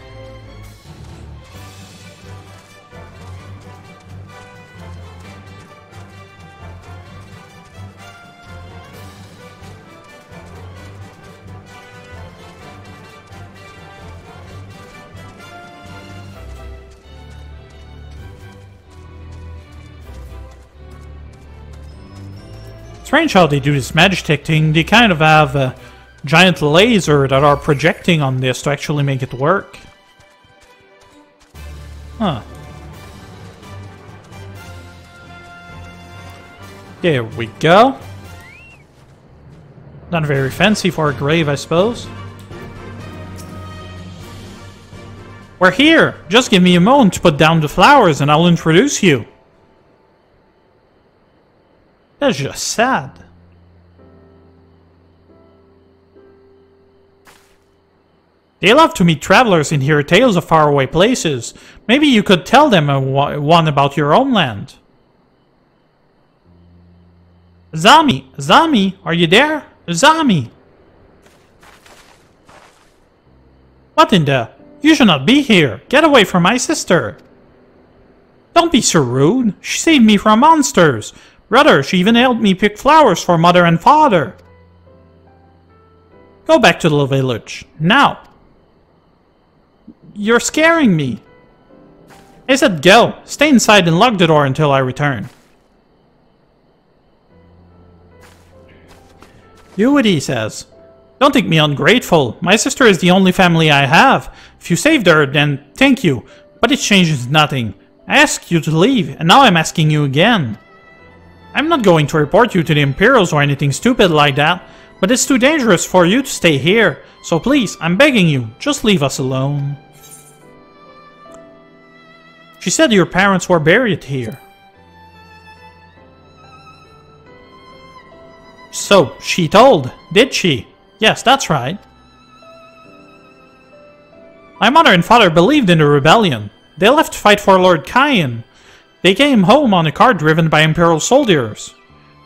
Strange how they do this magic thing. They kind of have a giant laser that are projecting on this to actually make it work. Huh. There we go. Not very fancy for a grave, I suppose. We're here! Just give me a moment to put down the flowers and I'll introduce you. That's just sad. They love to meet travelers and hear tales of faraway places. Maybe you could tell them one about your own land. Zami! Zami! Are you there? Zami! What in the... You should not be here! Get away from my sister! Don't be so rude! She saved me from monsters! Brother, she even helped me pick flowers for Mother and Father! Go back to the village. Now! You're scaring me! I said go! Stay inside and lock the door until I return. Do what he says. Don't think me ungrateful. My sister is the only family I have. If you saved her, then thank you. But it changes nothing. I asked you to leave, and now I'm asking you again. I'm not going to report you to the Imperials or anything stupid like that, but it's too dangerous for you to stay here. So please, I'm begging you, just leave us alone. She said your parents were buried here. So, she told, did she? Yes, that's right. My mother and father believed in the rebellion. They left to fight for Lord Kyan. They came home on a cart driven by Imperial soldiers.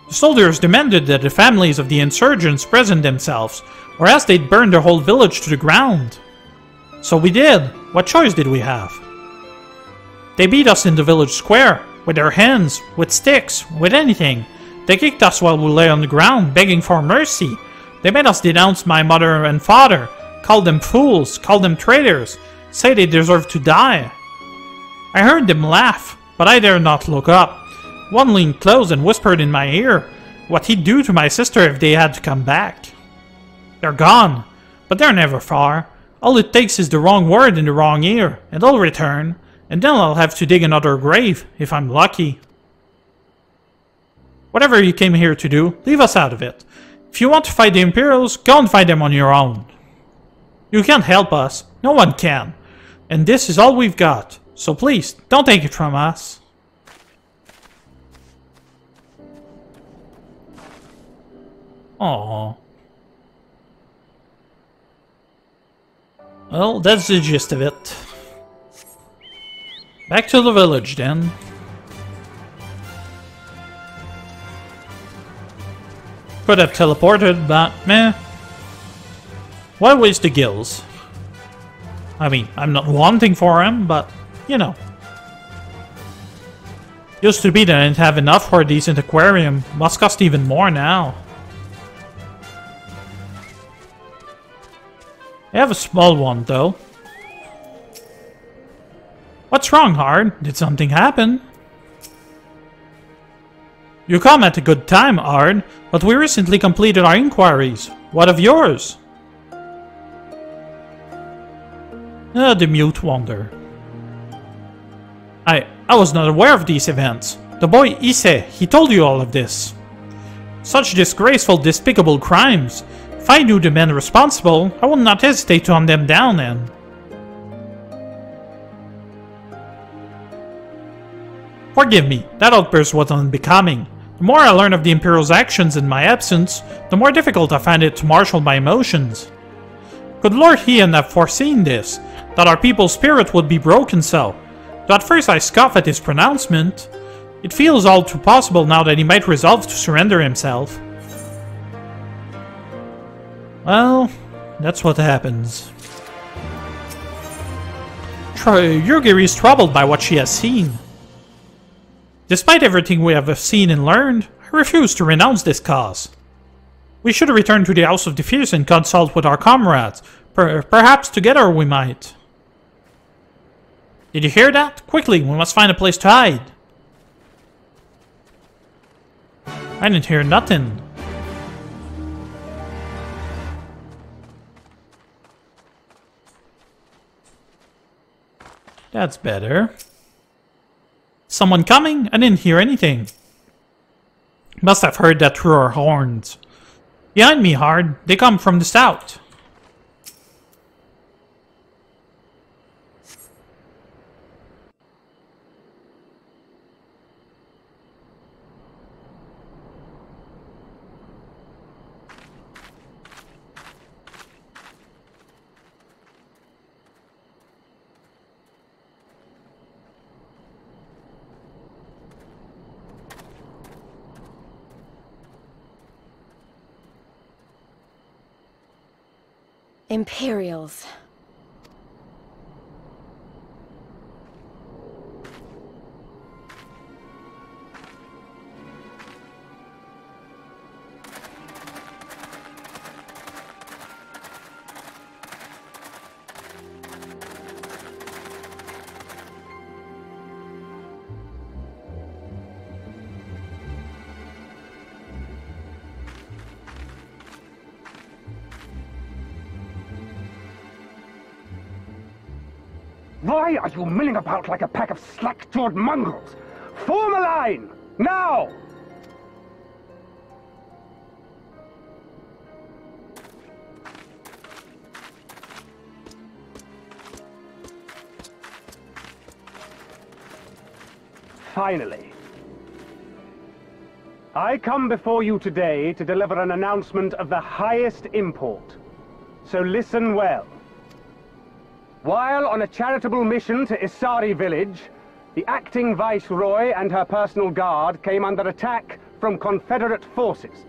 The soldiers demanded that the families of the insurgents present themselves, or else they'd burn their whole village to the ground. So we did. What choice did we have? They beat us in the village square, with their hands, with sticks, with anything. They kicked us while we lay on the ground, begging for mercy. They made us denounce my mother and father, call them fools, call them traitors, say they deserve to die. I heard them laugh, but I dared not look up. One leaned close and whispered in my ear what he'd do to my sister if they had to come back. They're gone, but they're never far. All it takes is the wrong word in the wrong ear, and they'll return, and then I'll have to dig another grave, if I'm lucky. Whatever you came here to do, leave us out of it. If you want to fight the Imperials, go and fight them on your own. You can't help us, no one can, and this is all we've got, so please, don't take it from us. Aww. Well, that's the gist of it. Back to the village, then. Could have teleported, but meh. Why waste the gills? I mean, I'm not wanting for him, but, you know. Used to be that I didn't have enough for a decent aquarium. Must cost even more now. I have a small one, though. What's wrong, Ard? Did something happen? You come at a good time, Ard, but we recently completed our inquiries. What of yours? The mute wonder. I was not aware of these events. The boy Ise, he told you all of this. Such disgraceful, despicable crimes. If I knew the men responsible, I would not hesitate to hunt them down then. Forgive me, that outburst was unbecoming. The more I learn of the Imperial's actions in my absence, the more difficult I find it to marshal my emotions. Could Lord Hien have foreseen this, that our people's spirit would be broken so? Though at first I scoff at his pronouncement, it feels all too possible now that he might resolve to surrender himself. Well, that's what happens. Yurgiri is troubled by what she has seen. Despite everything we have seen and learned, I refuse to renounce this cause. We should return to the House of the Fierce and consult with our comrades. Perhaps together we might. Did you hear that? Quickly, we must find a place to hide. I didn't hear nothing. That's better. Someone coming? I didn't hear anything. Must have heard that through our horns. Behind me, Hard. They come from the south. Imperials. Why are you milling about like a pack of slack-jawed mongrels? Form a line! Now! Finally. I come before you today to deliver an announcement of the highest import. So listen well. While on a charitable mission to Isari village, the acting viceroy and her personal guard came under attack from Confederate forces.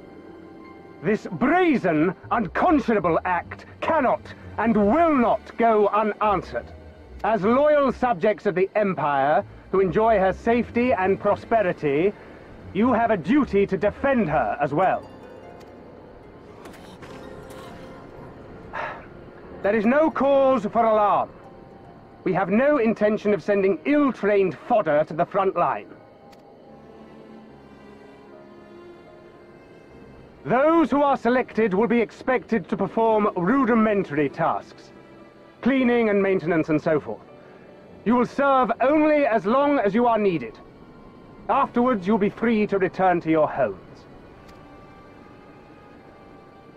This brazen, unconscionable act cannot and will not go unanswered. As loyal subjects of the Empire, who enjoy her safety and prosperity, you have a duty to defend her as well. There is no cause for alarm. We have no intention of sending ill-trained fodder to the front line. Those who are selected will be expected to perform rudimentary tasks, cleaning and maintenance and so forth. You will serve only as long as you are needed. Afterwards, you'll be free to return to your homes.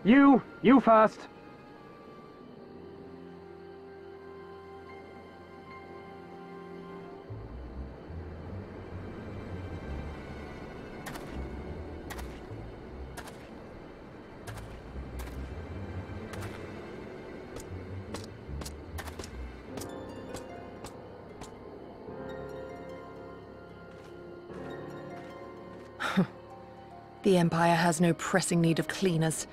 You first. The Empire has no pressing need of cleaners.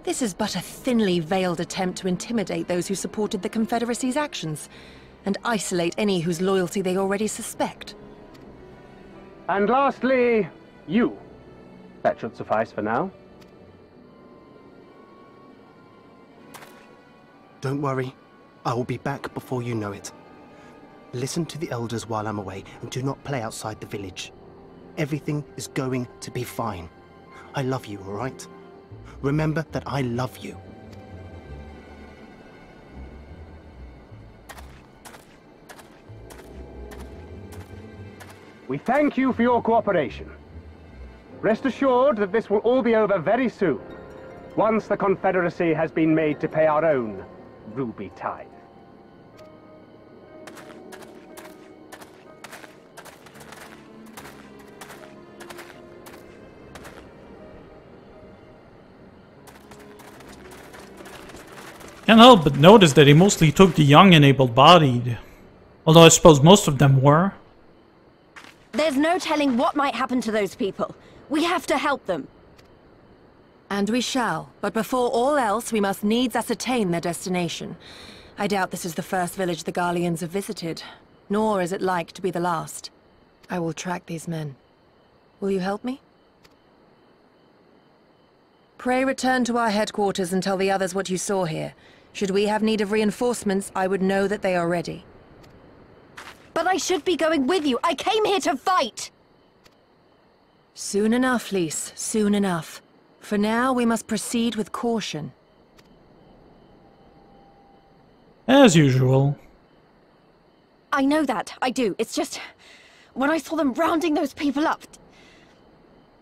This is but a thinly veiled attempt to intimidate those who supported the Confederacy's actions, and isolate any whose loyalty they already suspect. And lastly, you. That should suffice for now. Don't worry. I will be back before you know it. Listen to the elders while I'm away, and do not play outside the village. Everything is going to be fine. I love you, all right? Remember that I love you. We thank you for your cooperation. Rest assured that this will all be over very soon, once the Confederacy has been made to pay our own ruby tithe. Can't help but notice that he mostly took the young and able-bodied. Although I suppose most of them were. There's no telling what might happen to those people. We have to help them. And we shall, but before all else, we must needs ascertain their destination. I doubt this is the first village the Garleans have visited, nor is it like to be the last. I will track these men. Will you help me? Pray return to our headquarters and tell the others what you saw here. Should we have need of reinforcements, I would know that they are ready. But I should be going with you. I came here to fight! Soon enough, Lise. Soon enough. For now, we must proceed with caution. As usual. I know that. I do. It's just... when I saw them rounding those people up...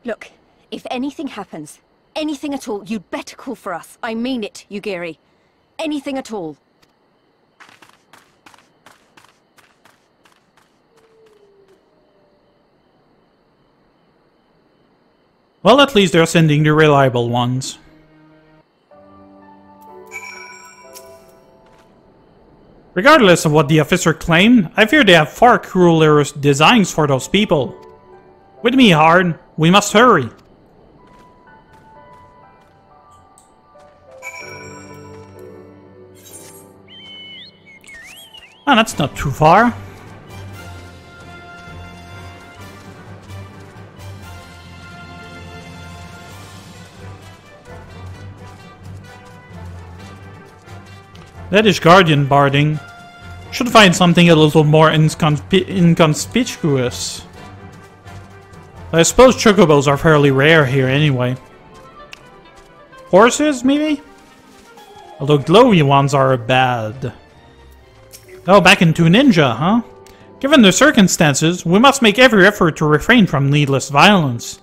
Look, if anything happens, anything at all, you'd better call for us. I mean it, Yugiri. Anything at all. Well, at least they're sending the reliable ones. Regardless of what the officer claimed, I fear they have far crueler designs for those people. With me, Hard. We must hurry. Ah, that's not too far. That is Guardian barding. Should find something a little more inconspicuous. I suppose chocobos are fairly rare here anyway. Horses, maybe? Although glowy ones are bad. Oh, back into ninja, huh? Given the circumstances, we must make every effort to refrain from needless violence.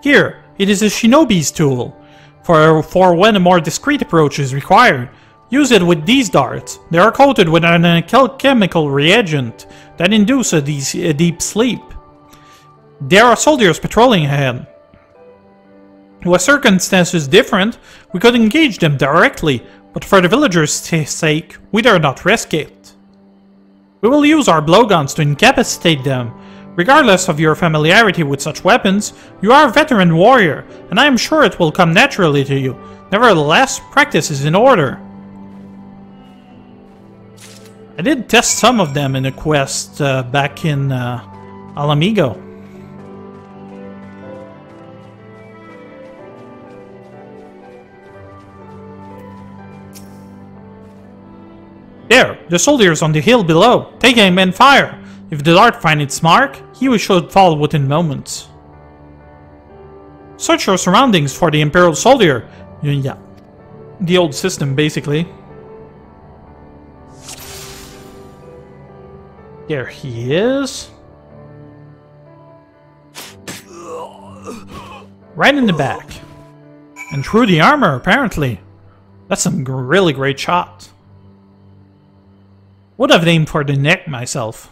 Here, it is a shinobi's tool. For when a more discreet approach is required, use it with these darts. They are coated with an alchemical reagent that induces a deep sleep. There are soldiers patrolling ahead. With circumstances different, we could engage them directly, but for the villagers' sake, we dare not risk it. We will use our blowguns to incapacitate them. Regardless of your familiarity with such weapons, you are a veteran warrior, and I am sure it will come naturally to you. Nevertheless, practice is in order. I did test some of them in a quest back in Alamigo. There, the soldiers on the hill below. Take aim and fire. If the dart finds its mark, he should fall within moments. Search your surroundings for the Imperial soldier. Yeah, the old system, basically. There he is. Right in the back. And through the armor, apparently. That's some really great shot. Would have aimed for the neck myself.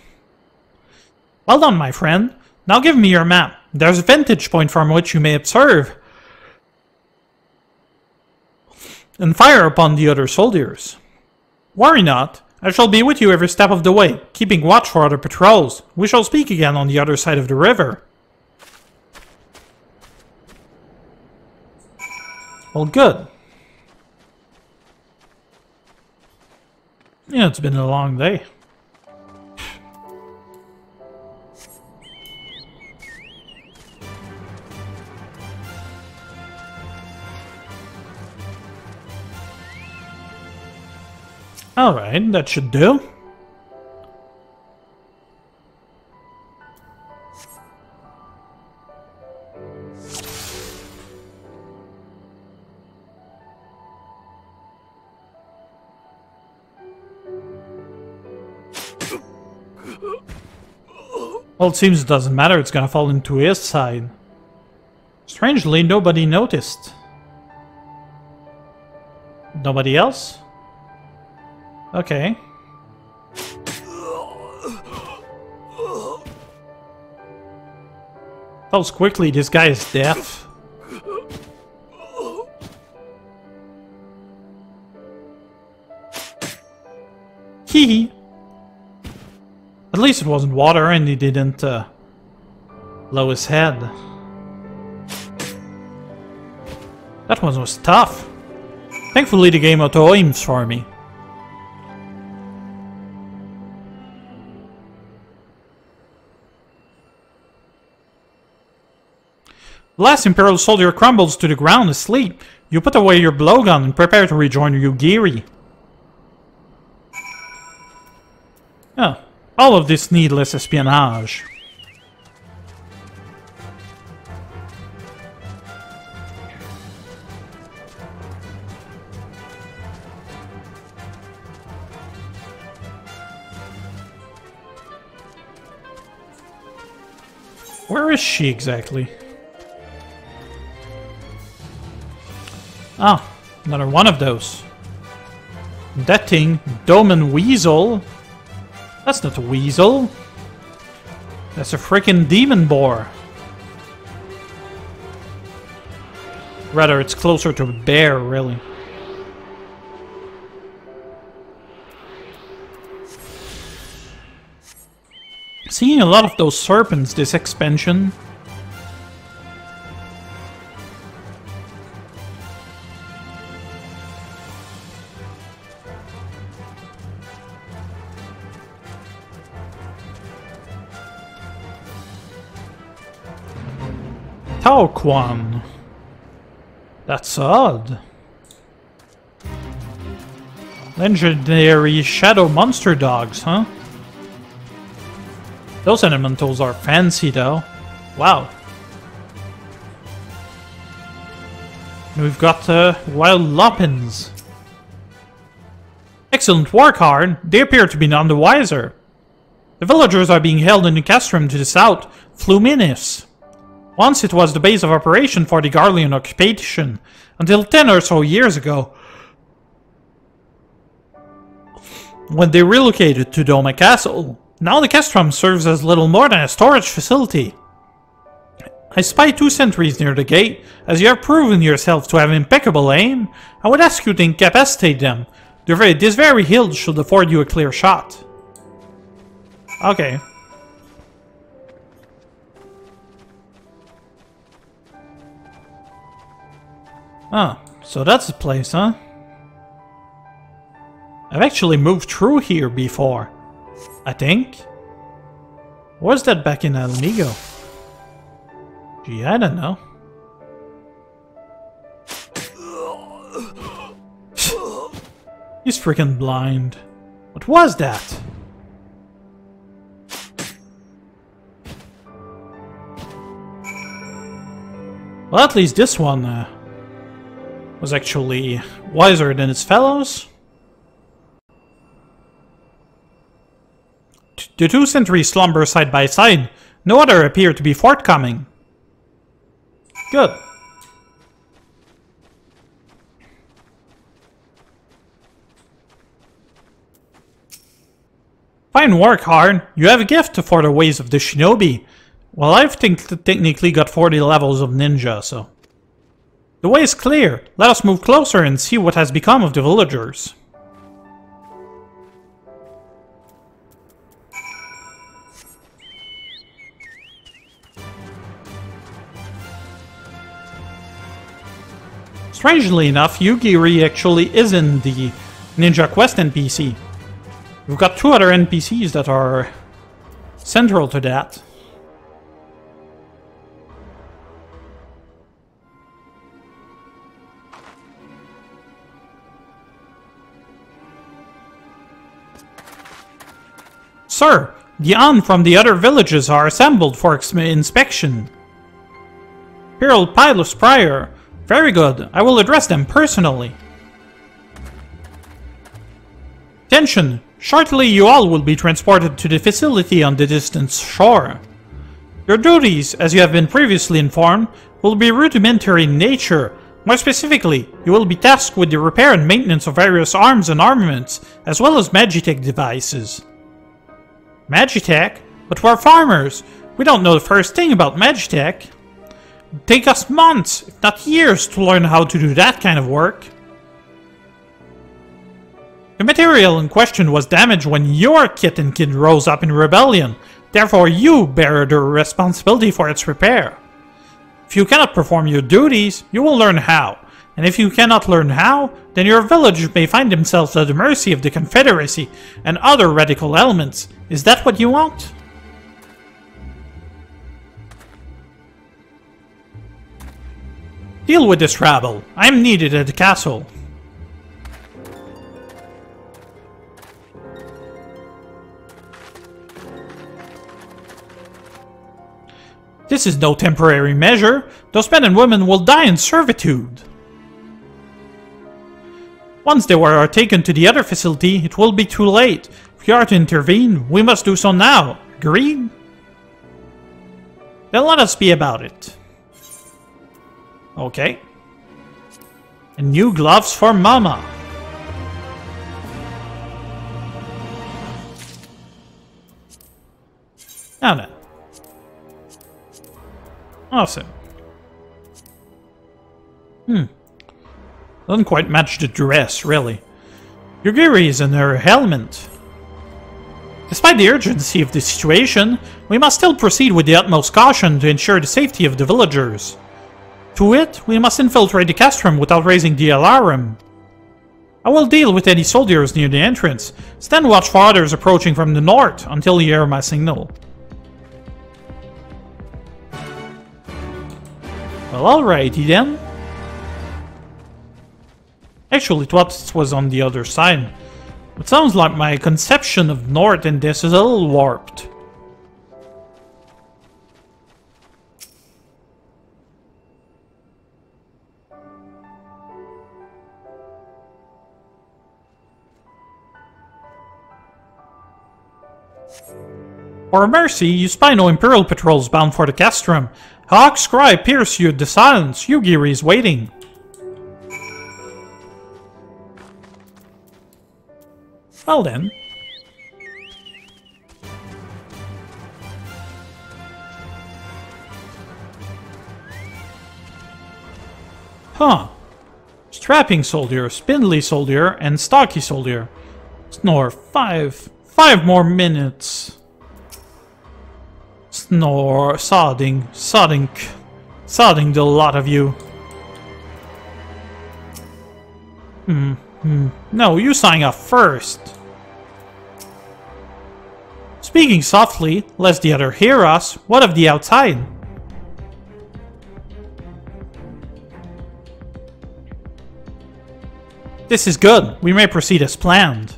Well done, my friend. Now give me your map. There's a vantage point from which you may observe and fire upon the other soldiers. Worry not. I shall be with you every step of the way, keeping watch for other patrols. We shall speak again on the other side of the river. Well, good. Yeah, it's been a long day. Alright, that should do. Well, it seems it doesn't matter, it's gonna fall into his side. Strangely, nobody noticed. Nobody else? Okay. That was quickly, this guy is deaf. Hee. At least it wasn't water and he didn't blow his head. That one was tough. Thankfully the game auto-aims for me. The last Imperial soldier crumbles to the ground asleep. You put away your blowgun and prepare to rejoin Yugiri. Oh, all of this needless espionage. Where is she exactly? Ah, another one of those. That thing, Doman Weasel. That's not a weasel. That's a freaking demon boar. Rather, it's closer to a bear, really. Seeing a lot of those serpents this expansion. Taoquan. That's odd. Legendary shadow monster dogs, huh? Those elementals are fancy though. Wow. We've got wild lopins. Excellent work, Harn. They appear to be none the wiser. The villagers are being held in the castrum to the south, Fluminis. Once it was the base of operation for the Garlean occupation, until 10 or so years ago, when they relocated to Doma Castle. Now the castrum serves as little more than a storage facility. I spy 2 sentries near the gate. As you have proven yourself to have impeccable aim, I would ask you to incapacitate them. This very hill should afford you a clear shot. Okay. Oh, so that's the place, huh? I've actually moved through here before, I think. Was that back in Almigo? Gee, I don't know. He's freaking blind. What was that? Well, at least this one was actually wiser than its fellows. The two sentries slumber side by side. No other appear to be forthcoming. Good. Fine work, Harn. You have a gift for the ways of the shinobi. Well, I've technically got 40 levels of ninja, so... The way is clear. Let us move closer and see what has become of the villagers. Strangely enough, Yugiri actually is in the Ninja Quest NPC. We've got two other NPCs that are central to that. Sir, the An from the other villages are assembled for inspection. Imperial Pilus Prior. Very good. I will address them personally. Attention! Shortly you all will be transported to the facility on the distant shore. Your duties, as you have been previously informed, will be rudimentary in nature. More specifically, you will be tasked with the repair and maintenance of various arms and armaments, as well as Magitech devices. Magitech? But we're farmers. We don't know the first thing about Magitech. It'd take us months, if not years, to learn how to do that kind of work. The material in question was damaged when your kitten kid rose up in rebellion. Therefore, you bear the responsibility for its repair. If you cannot perform your duties, you will learn how. And if you cannot learn how, then your village may find themselves at the mercy of the Confederacy and other radical elements. Is that what you want? Deal with this rabble. I am needed at the castle. This is no temporary measure. Those men and women will die in servitude. Once they are taken to the other facility, it will be too late. If we are to intervene, we must do so now. Agreed? Then let us be about it. Okay. And new gloves for Mama. Now then. Awesome. Doesn't quite match the dress, really. Yugiri is in her helmet. Despite the urgency of the situation, we must still proceed with the utmost caution to ensure the safety of the villagers. To wit, we must infiltrate the castrum without raising the alarm. I will deal with any soldiers near the entrance. Stand watch for others approaching from the north until you hear my signal. Well, alrighty then. Actually, it was on the other side. It sounds like my conception of north in this is a little warped. For mercy, you spy no Imperial patrols bound for the castrum. Hawk's cry pierces you the silence. Yugiri is waiting. Well then. Huh. Strapping soldier, spindly soldier, and stocky soldier. Snore. Five more minutes. Snore, sodding the lot of you. No, you sign up first. Speaking softly, lest the other hear us, what of the outside? This is good. We may proceed as planned.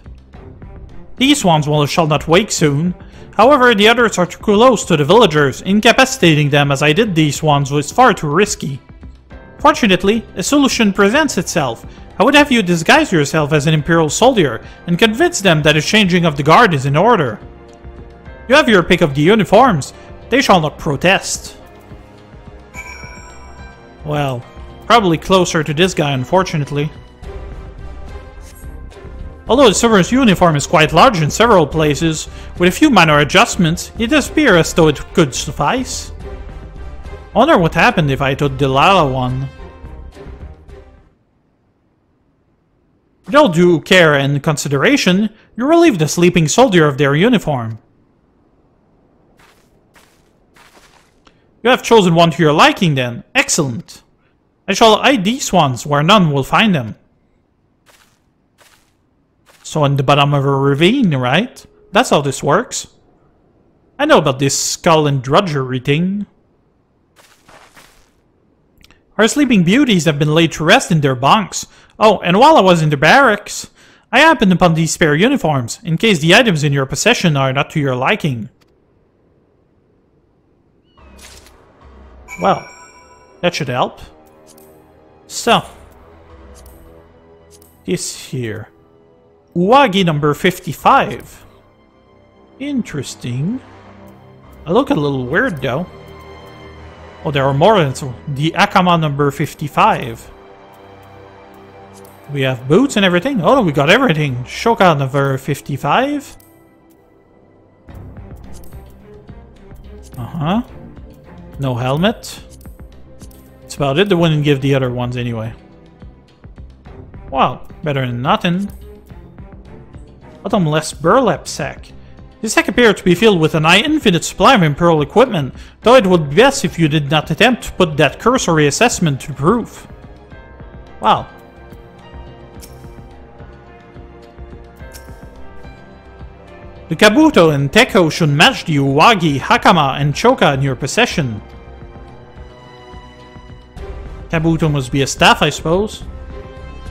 These ones shall not wake soon. However, the others are too close to the villagers. Incapacitating them as I did these ones was far too risky. Fortunately, a solution presents itself. I would have you disguise yourself as an Imperial soldier and convince them that a changing of the guard is in order. You have your pick of the uniforms. They shall not protest. Well, probably closer to this guy, unfortunately. Although the server's uniform is quite large in several places, with a few minor adjustments, it does appear as though it could suffice. I wonder what happened if I took the Lala one. With all due care and consideration, you relieve the sleeping soldier of their uniform. You have chosen one to your liking then. Excellent. I shall hide these ones where none will find them. So in the bottom of a ravine, right? That's how this works. I know about this skull and drudgery thing. Our sleeping beauties have been laid to rest in their bunks. Oh, and while I was in the barracks, I happened upon these spare uniforms, in case the items in your possession are not to your liking. Well, that should help. So, this here. Uwagi number 55. Interesting. I look a little weird though. Oh, there are more than so. The Akama number 55. We have boots and everything. Oh, we got everything. Shoka number 55. Uh-huh. No helmet. That's about it. They wouldn't give the other ones anyway. Well, better than nothing. Bottomless burlap sack. This sack appeared to be filled with a nigh infinite supply of Imperial equipment, though it would be best if you did not attempt to put that cursory assessment to proof. Wow. The Kabuto and Teko should match the Uwagi, Hakama, and Choka in your possession. Kabuto must be a staff, I suppose.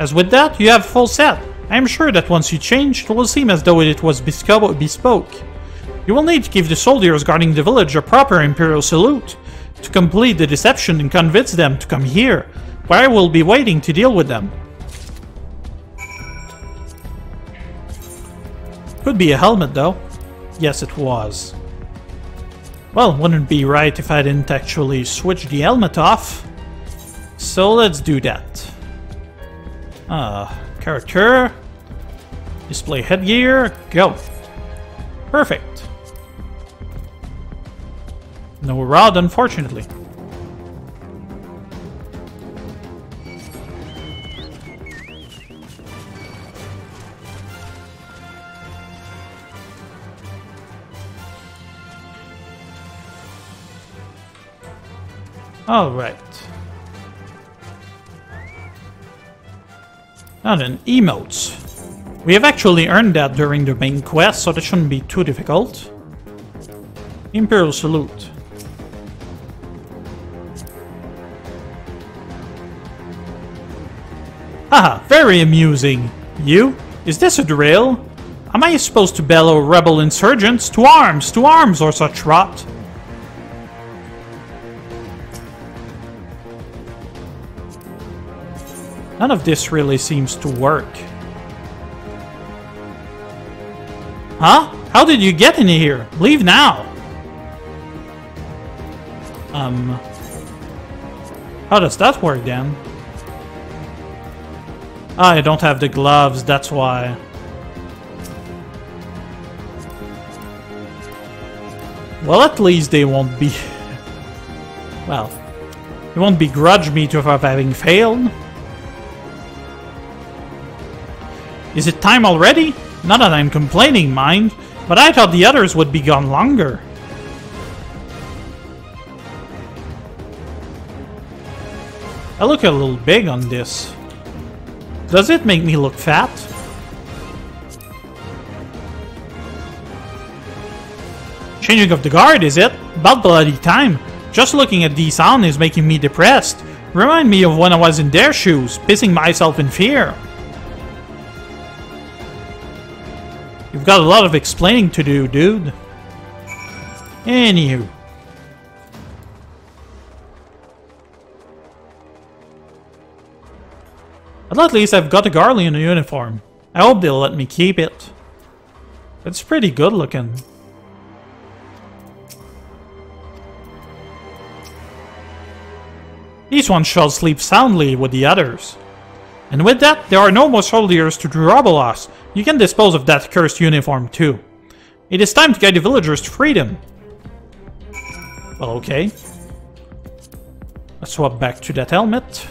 As with that, you have a full set. I am sure that once you change, it will seem as though it was bespoke. You will need to give the soldiers guarding the village a proper Imperial salute to complete the deception and convince them to come here, where I will be waiting to deal with them. Could be a helmet though. Yes, it was. Well, wouldn't be right if I didn't actually switch the helmet off. So let's do that. Character. Display headgear. Go. Perfect. No rod, unfortunately. Alright. Now then, emotes. We have actually earned that during the main quest, so that shouldn't be too difficult. Imperial salute. Haha, very amusing. You? Is this a drill? Am I supposed to bellow rebel insurgents? To arms, or such rot? None of this really seems to work. Huh? How did you get in here? Leave now! How does that work then? Ah, I don't have the gloves, that's why. Well, at least they won't be... well, they won't begrudge me for having failed. Is it time already? Not that I'm complaining, mind, but I thought the others would be gone longer. I look a little big on this. Does it make me look fat? Changing of the guard, is it? About bloody time. Just looking at these on is making me depressed. Remind me of when I was in their shoes, pissing myself in fear. You've got a lot of explaining to do, dude. Anywho. But at least I've got a Garlean uniform. I hope they'll let me keep it. It's pretty good looking. These ones shall sleep soundly with the others. And with that, there are no more soldiers to trouble us. You can dispose of that cursed uniform too. It is time to guide the villagers to freedom. Well, okay. Let's swap back to that helmet.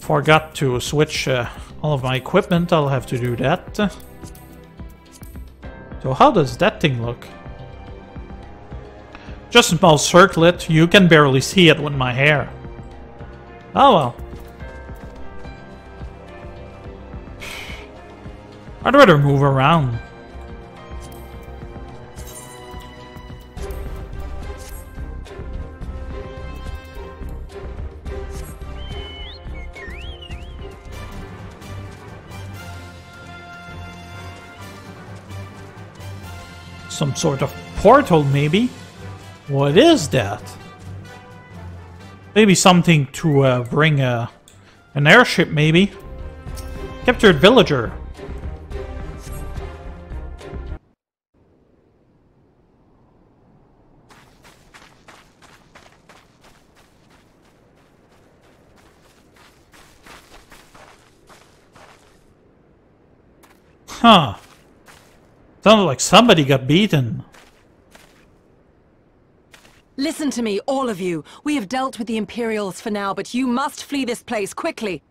Forgot to switch all of my equipment. I'll have to do that. So how does that thing look? Just a small circlet. You can barely see it with my hair. Oh well. I'd rather move around. Some sort of portal, maybe? What is that? Maybe something to bring an airship, maybe? Captured villager. Huh. Sounded like somebody got beaten. Listen to me, all of you. We have dealt with the Imperials for now, but you must flee this place quickly.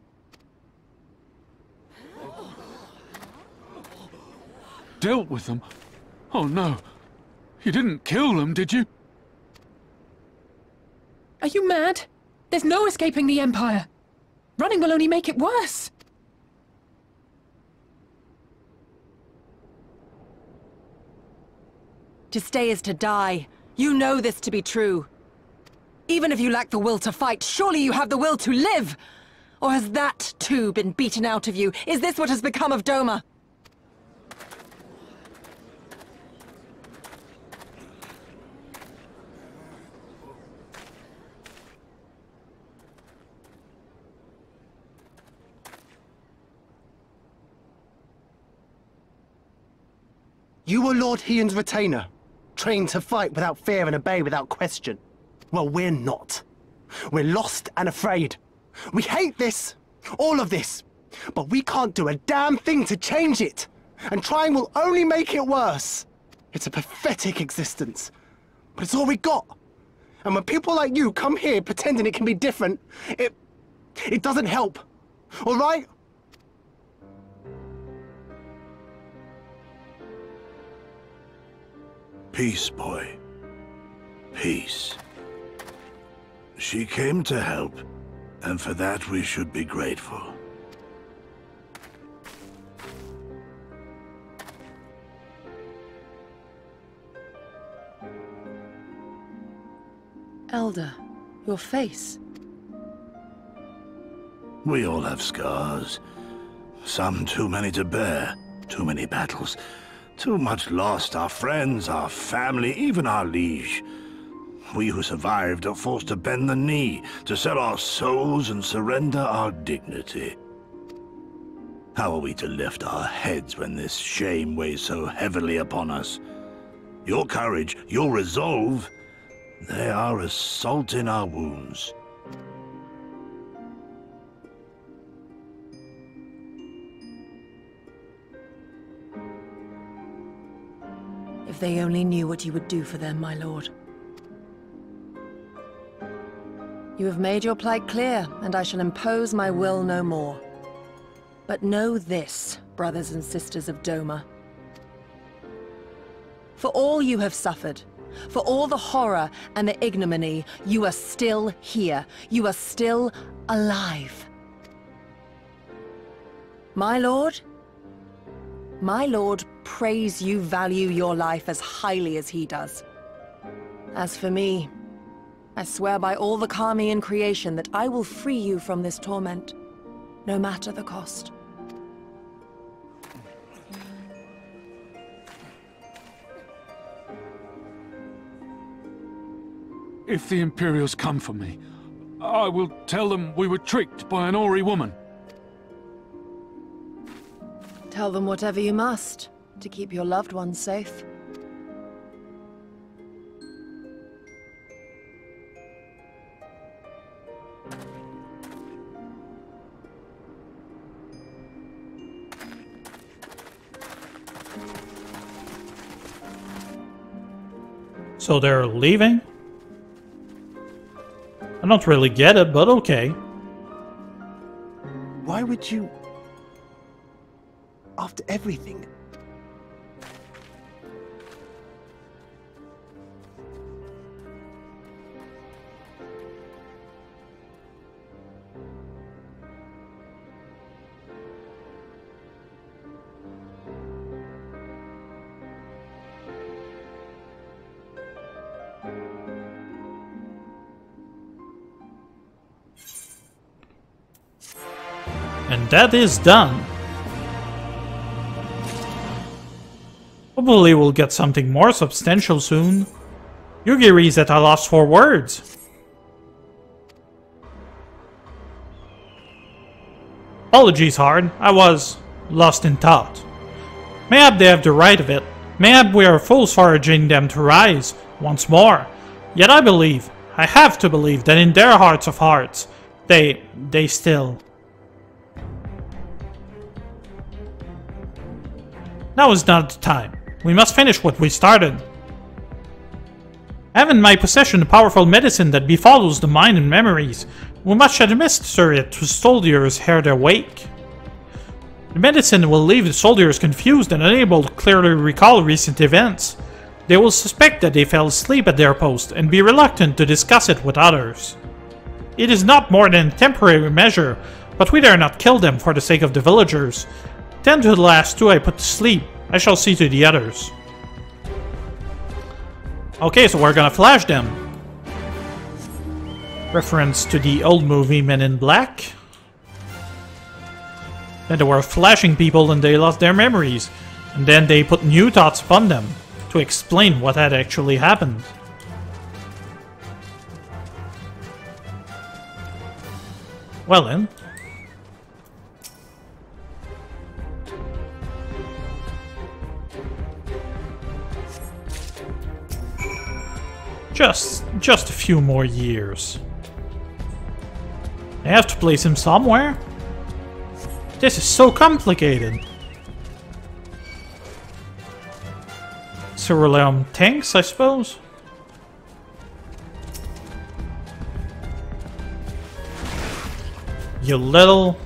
Dealt with them? Oh no. You didn't kill them, did you? Are you mad? There's no escaping the Empire. Running will only make it worse. To stay is to die. You know this to be true. Even if you lack the will to fight, surely you have the will to live! Or has that, too, been beaten out of you? Is this what has become of Doma? You were Lord Hien's retainer, trained to fight without fear and obey without question. Well, we're not. We're lost and afraid. We hate this, all of this, but we can't do a damn thing to change it. And trying will only make it worse. It's a pathetic existence, but it's all we got. And when people like you come here pretending it can be different, it doesn't help, all right? Peace, boy. Peace. She came to help, and for that we should be grateful. Elder, your face. We all have scars. Some too many to bear. Too many battles. Too much lost, our friends, our family, even our liege. We who survived are forced to bend the knee, to sell our souls and surrender our dignity. How are we to lift our heads when this shame weighs so heavily upon us? Your courage, your resolve, they are as salt in our wounds. If they only knew what you would do for them, my lord. You have made your plight clear, and I shall impose my will no more. But know this, brothers and sisters of Doma. For all you have suffered, For all the horror and the ignominy, you are still here. You are still alive. My lord prays you value your life as highly as he does. As for me, I swear by all the kami in creation that I will free you from this torment, no matter the cost. If the Imperials come for me, I will tell them we were tricked by an Ori woman. Tell them whatever you must, to keep your loved ones safe. So they're leaving? I don't really get it, but okay. Why would you... After everything? And that is done. Hopefully we'll get something more substantial soon. Yugiri is at a loss for words. Apologies, Hard. I was lost in thought. Mayhap they have the right of it. Mayhap we are fools for urging them to rise once more. Yet I believe, I have to believe, that in their hearts of hearts, they still... Now is not the time. We must finish what we started. I have in my possession a powerful medicine that befollows the mind and memories. We must administer it to soldiers ere their wake. The medicine will leave the soldiers confused and unable to clearly recall recent events. They will suspect that they fell asleep at their post and be reluctant to discuss it with others. It is not more than a temporary measure, but we dare not kill them for the sake of the villagers. Tend to the last two I put to sleep. I shall see to the others. Okay, so we're gonna flash them. Reference to the old movie Men in Black. Then they were flashing people and they lost their memories. And then they put new thoughts upon them to explain what had actually happened. Well then. Just a few more years. I have to place him somewhere. This is so complicated. Ceruleum tanks, I suppose. You little...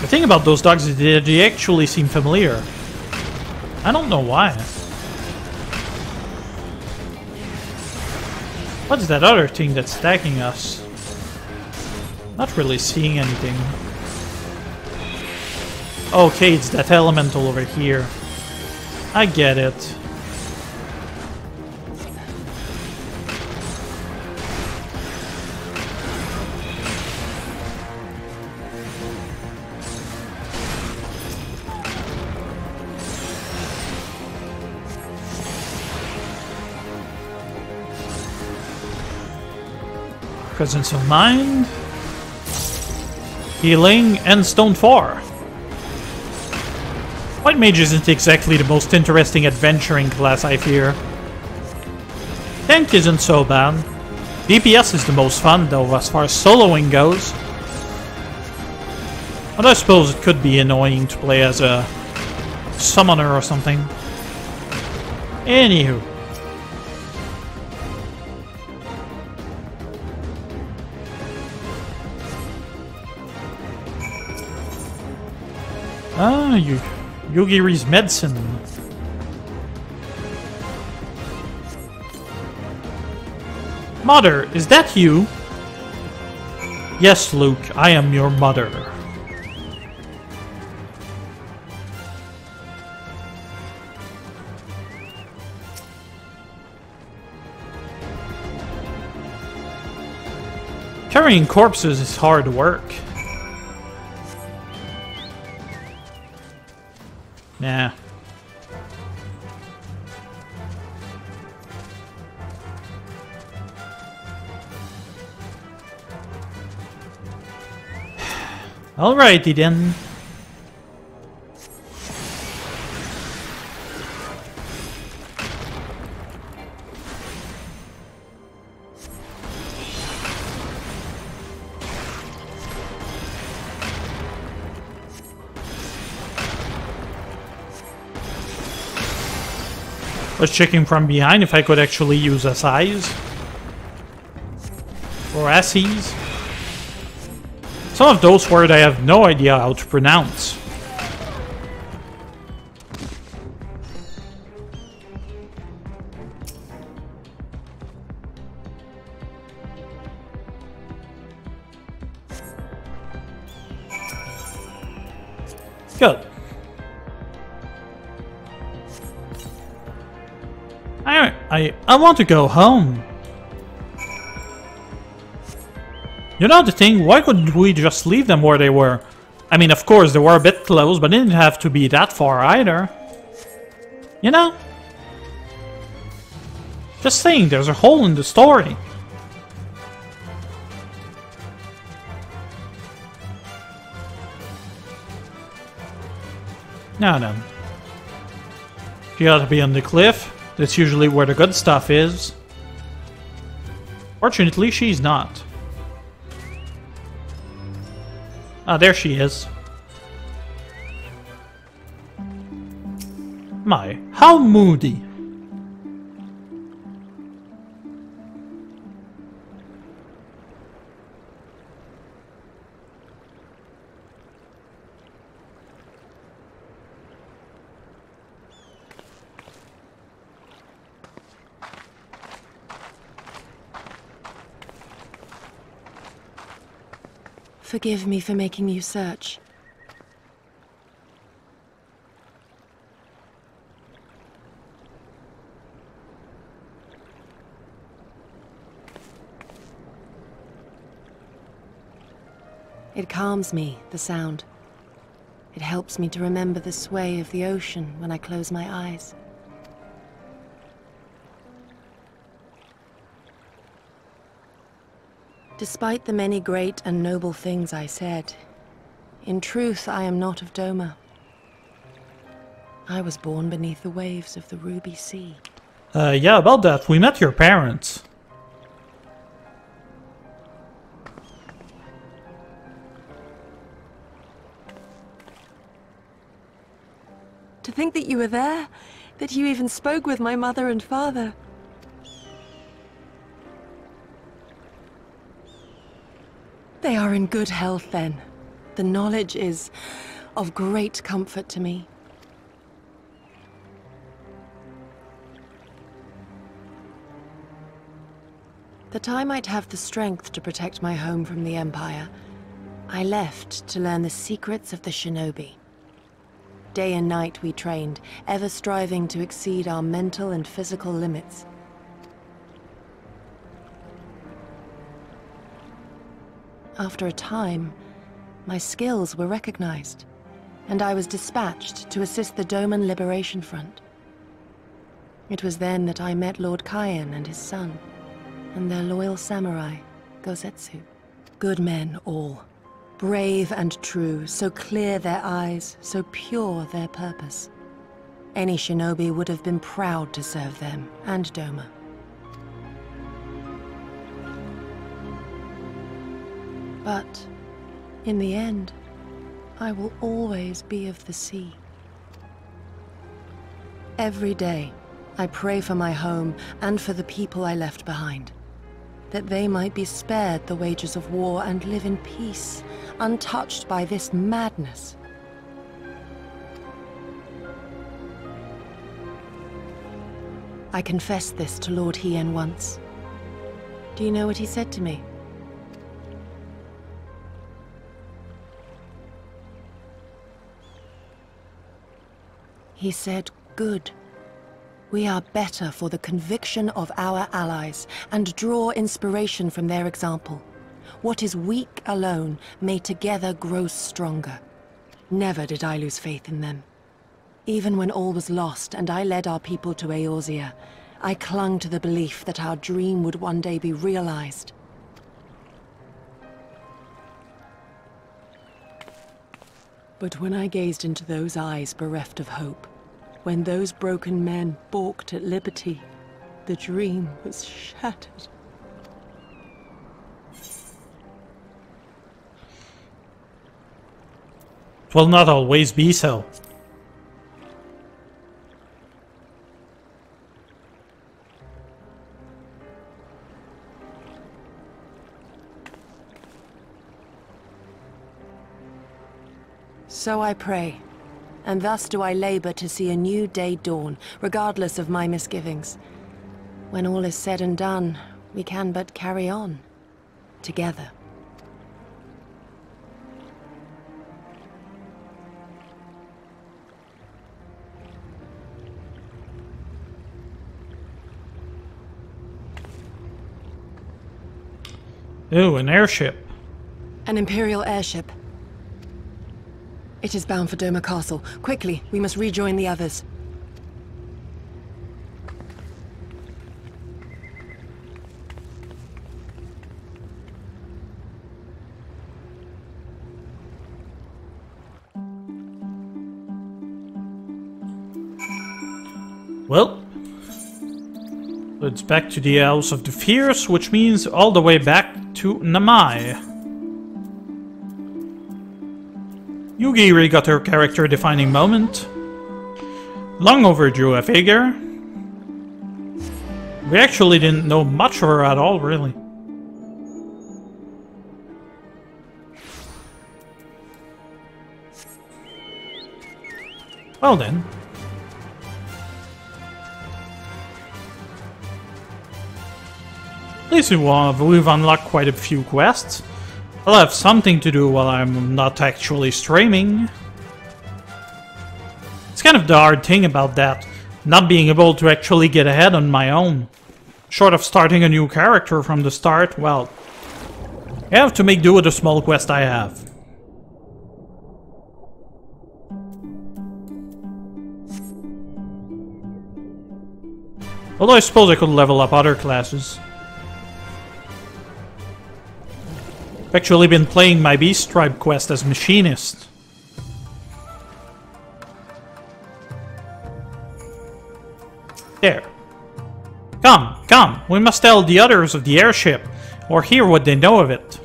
The thing about those dogs is that they actually seem familiar. I don't know why. What's that other thing that's attacking us? Not really seeing anything. Okay, it's that elemental over here. I get it. Presence of Mind, Healing, and Stone 4. White Mage isn't exactly the most interesting adventuring class, I fear. Tank isn't so bad. DPS is the most fun, though, as far as soloing goes. But I suppose it could be annoying to play as a summoner or something. Anywho. Ah, Yugiri's medicine. Mother, is that you? Yes, Luke, I am your mother. Carrying corpses is hard work. Nah. Alrighty then. Was checking from behind if I could actually use SIs. Or SEs. Some of those words I have no idea how to pronounce. Good. I want to go home. You know the thing, why couldn't we just leave them where they were? I mean, of course, they were a bit close, but they didn't have to be that far either. You know? Just saying, there's a hole in the story. No. She ought to be on the cliff. That's usually where the good stuff is. Fortunately, she's not. Ah, there she is. My, how moody. Forgive me for making you search. It calms me, the sound. It helps me to remember the sway of the ocean when I close my eyes. Despite the many great and noble things I said, in truth I am not of Doma. I was born beneath the waves of the Ruby Sea. Yeah, about that. We met your parents. To think that you were there, that you even spoke with my mother and father. They are in good health, then. The knowledge is of great comfort to me. That I might have the strength to protect my home from the Empire, I left to learn the secrets of the shinobi. Day and night we trained, ever striving to exceed our mental and physical limits. After a time, my skills were recognized, and I was dispatched to assist the Doman Liberation Front. It was then that I met Lord Kaien and his son, and their loyal samurai, Gosetsu. Good men all, brave and true, so clear their eyes, so pure their purpose. Any shinobi would have been proud to serve them and Doma. But, in the end, I will always be of the sea. Every day, I pray for my home and for the people I left behind, that they might be spared the wages of war and live in peace, untouched by this madness. I confessed this to Lord Hien once. Do you know what he said to me? He said, "Good. We are better for the conviction of our allies, and draw inspiration from their example. What is weak alone may together grow stronger." Never did I lose faith in them. Even when all was lost and I led our people to Eorzea, I clung to the belief that our dream would one day be realized. But when I gazed into those eyes bereft of hope, when those broken men balked at liberty, the dream was shattered. It will not always be so. So I pray, and thus do I labor to see a new day dawn, regardless of my misgivings. When all is said and done, we can but carry on, together. Ooh, an airship. An Imperial airship. It is bound for Doma Castle. Quickly, we must rejoin the others. Well, it's back to the House of the Fierce, which means all the way back to Namai. Yugiri got her character-defining moment. Long overdue, I figure. We actually didn't know much of her at all, really. Well then. At least we've unlocked quite a few quests. I'll have something to do while I'm not actually streaming. It's kind of the hard thing about that, not being able to actually get ahead on my own. Short of starting a new character from the start, well, I have to make do with the small quest I have. Although I suppose I could level up other classes. I've actually been playing my Beast Tribe quest as Machinist. There. Come, we must tell the others of the airship, or hear what they know of it.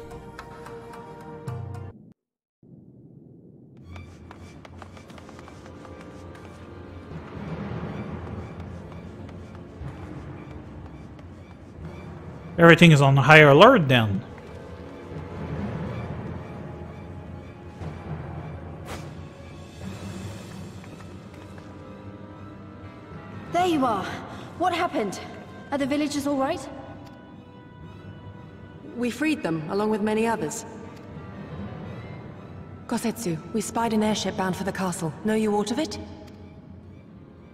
Everything is on higher alert then. There you are. What happened? Are the villagers all right? We freed them, along with many others. Kosetsu, we spied an airship bound for the castle. Know you aught of it?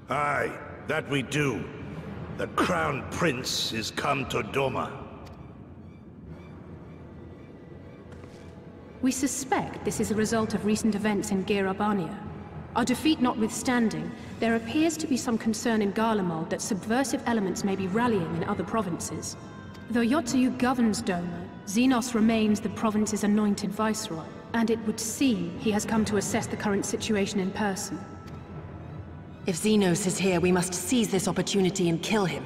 Aye, that we do. The Crown Prince is come to Doma. We suspect this is a result of recent events in Girabania. Our defeat notwithstanding, there appears to be some concern in Garlemald that subversive elements may be rallying in other provinces. Though Yotsuyu governs Doma, Xenos remains the province's anointed viceroy, and it would seem he has come to assess the current situation in person. If Xenos is here, we must seize this opportunity and kill him.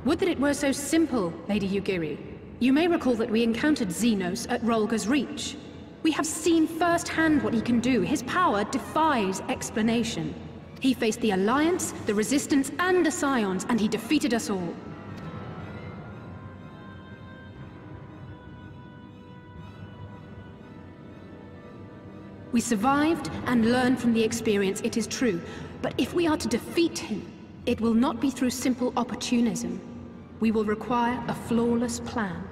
Would that it were so simple, Lady Yugiri. You may recall that we encountered Xenos at Rolga's Reach. We have seen firsthand what he can do. His power defies explanation. He faced the Alliance, the Resistance, and the Scions, and he defeated us all. We survived and learned from the experience, it is true. But if we are to defeat him, It will not be through simple opportunism. We will require a flawless plan.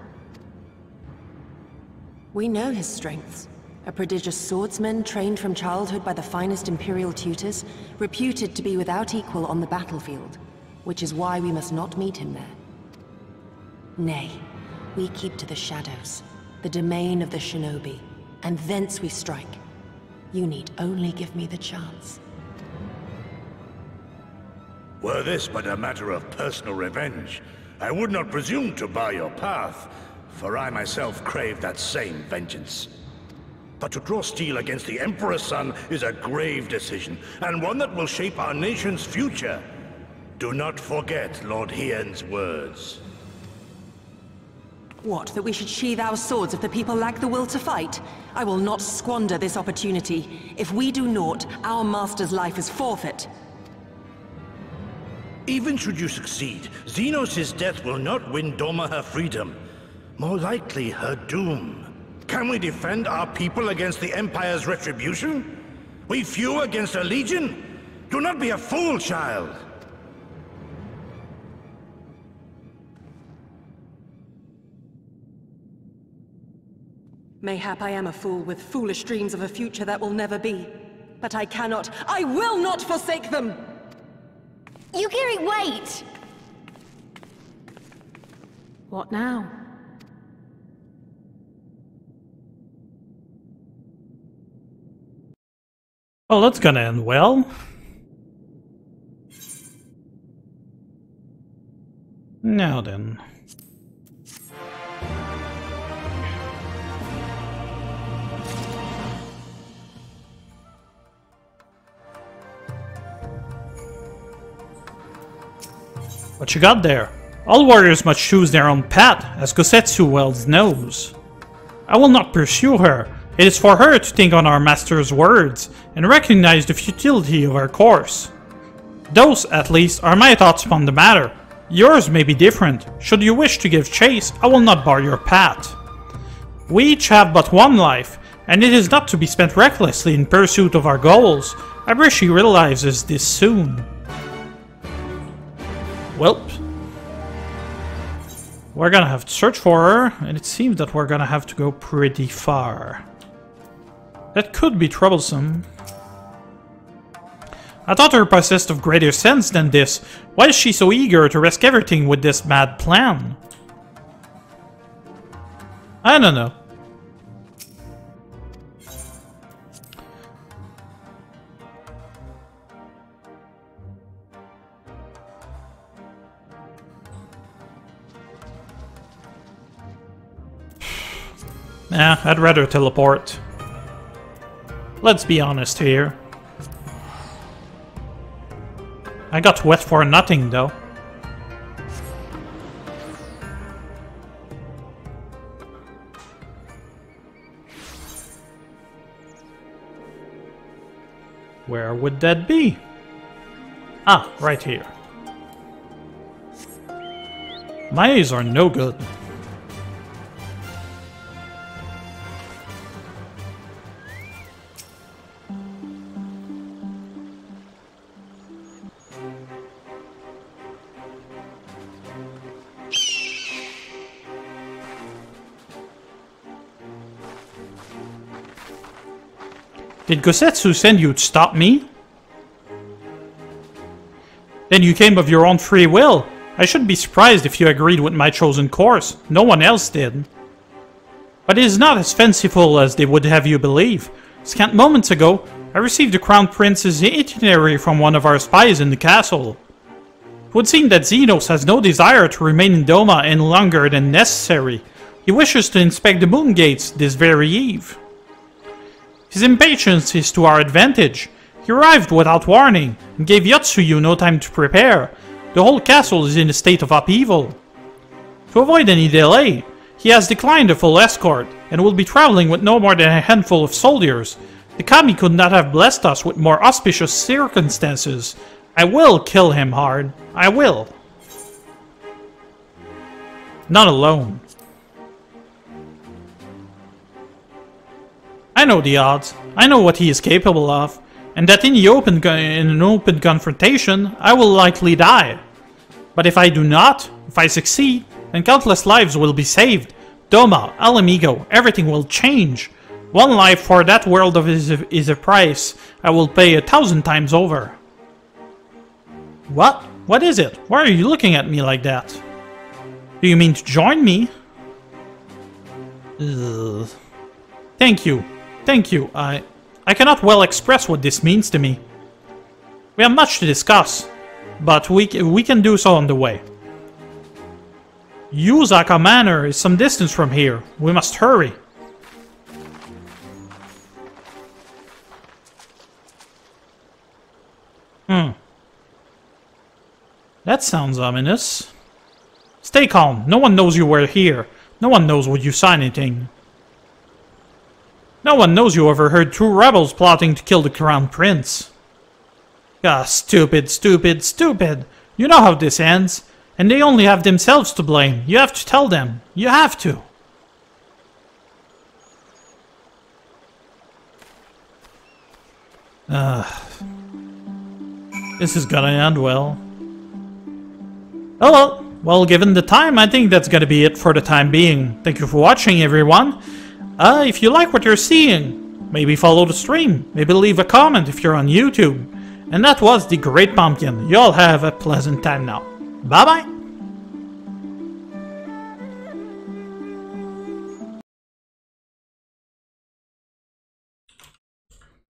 We know his strengths. A prodigious swordsman trained from childhood by the finest Imperial tutors, reputed to be without equal on the battlefield, which is why we must not meet him there. Nay, we keep to the shadows, the domain of the shinobi, and thence we strike. You need only give me the chance. Were this but a matter of personal revenge, I would not presume to bar your path, for I myself crave that same vengeance. But to draw steel against the Emperor's son is a grave decision, and one that will shape our nation's future. Do not forget Lord Hien's words. What, that we should sheathe our swords if the people lack the will to fight? I will not squander this opportunity. If we do naught, our master's life is forfeit. Even should you succeed, Xenos' death will not win Doma her freedom. More likely, her doom. Can we defend our people against the Empire's retribution? We few against a legion? Do not be a fool, child! Mayhap I am a fool with foolish dreams of a future that will never be. But I cannot, I will not forsake them! Yugiri, wait! What now? Well, that's gonna end well. Now then. What you got there? All warriors must choose their own path, as Gosetsu well knows. I will not pursue her. It is for her to think on our master's words, and recognize the futility of our course. Those, at least, are my thoughts upon the matter. Yours may be different. Should you wish to give chase, I will not bar your path. We each have but one life, and it is not to be spent recklessly in pursuit of our goals. I wish she realizes this soon. Well, we're gonna have to search for her, and it seems that we're gonna have to go pretty far. That could be troublesome. I thought her possessed of greater sense than this. Why is she so eager to risk everything with this mad plan? I don't know. I'd rather teleport. Let's be honest here. I got wet for nothing, though. Where would that be? Ah, right here. My eyes are no good. Did Gosetsu send you to stop me? Then you came of your own free will. I shouldn't be surprised if you agreed with my chosen course. No one else did. But it is not as fanciful as they would have you believe. Scant moments ago, I received the Crown Prince's itinerary from one of our spies in the castle. It would seem that Xenos has no desire to remain in Doma any longer than necessary. He wishes to inspect the moon gates this very eve. His impatience is to our advantage. He arrived without warning, and gave Yotsuyu no time to prepare. The whole castle is in a state of upheaval. To avoid any delay, he has declined a full escort, and will be traveling with no more than a handful of soldiers. The kami could not have blessed us with more auspicious circumstances. I will kill him hard. I will. Not alone. I know the odds. I know what he is capable of. and that in an open confrontation, I will likely die. But if I do not, if I succeed, then countless lives will be saved. Doma, Alamigo, everything will change. One life for that world is a price I will pay 1,000 times over. What? What is it? Why are you looking at me like that? Do you mean to join me? Ugh. Thank you. Thank you. I cannot well express what this means to me. We have much to discuss, but we can do so on the way. Yuzaka Manor is some distance from here. We must hurry. That sounds ominous. Stay calm. No one knows you were here. No one knows what you saw anything. No one knows you overheard 2 rebels plotting to kill the Crown Prince. Ah, stupid, stupid, stupid. You know how this ends. And they only have themselves to blame. You have to tell them. You have to. This is gonna end well. Oh well. Well, given the time, I think that's gonna be it for the time being. Thank you for watching, everyone. If you like what you're seeing, maybe follow the stream. Maybe leave a comment if you're on YouTube. And that was the Great Pumpkin. You all have a pleasant time now. Bye-bye.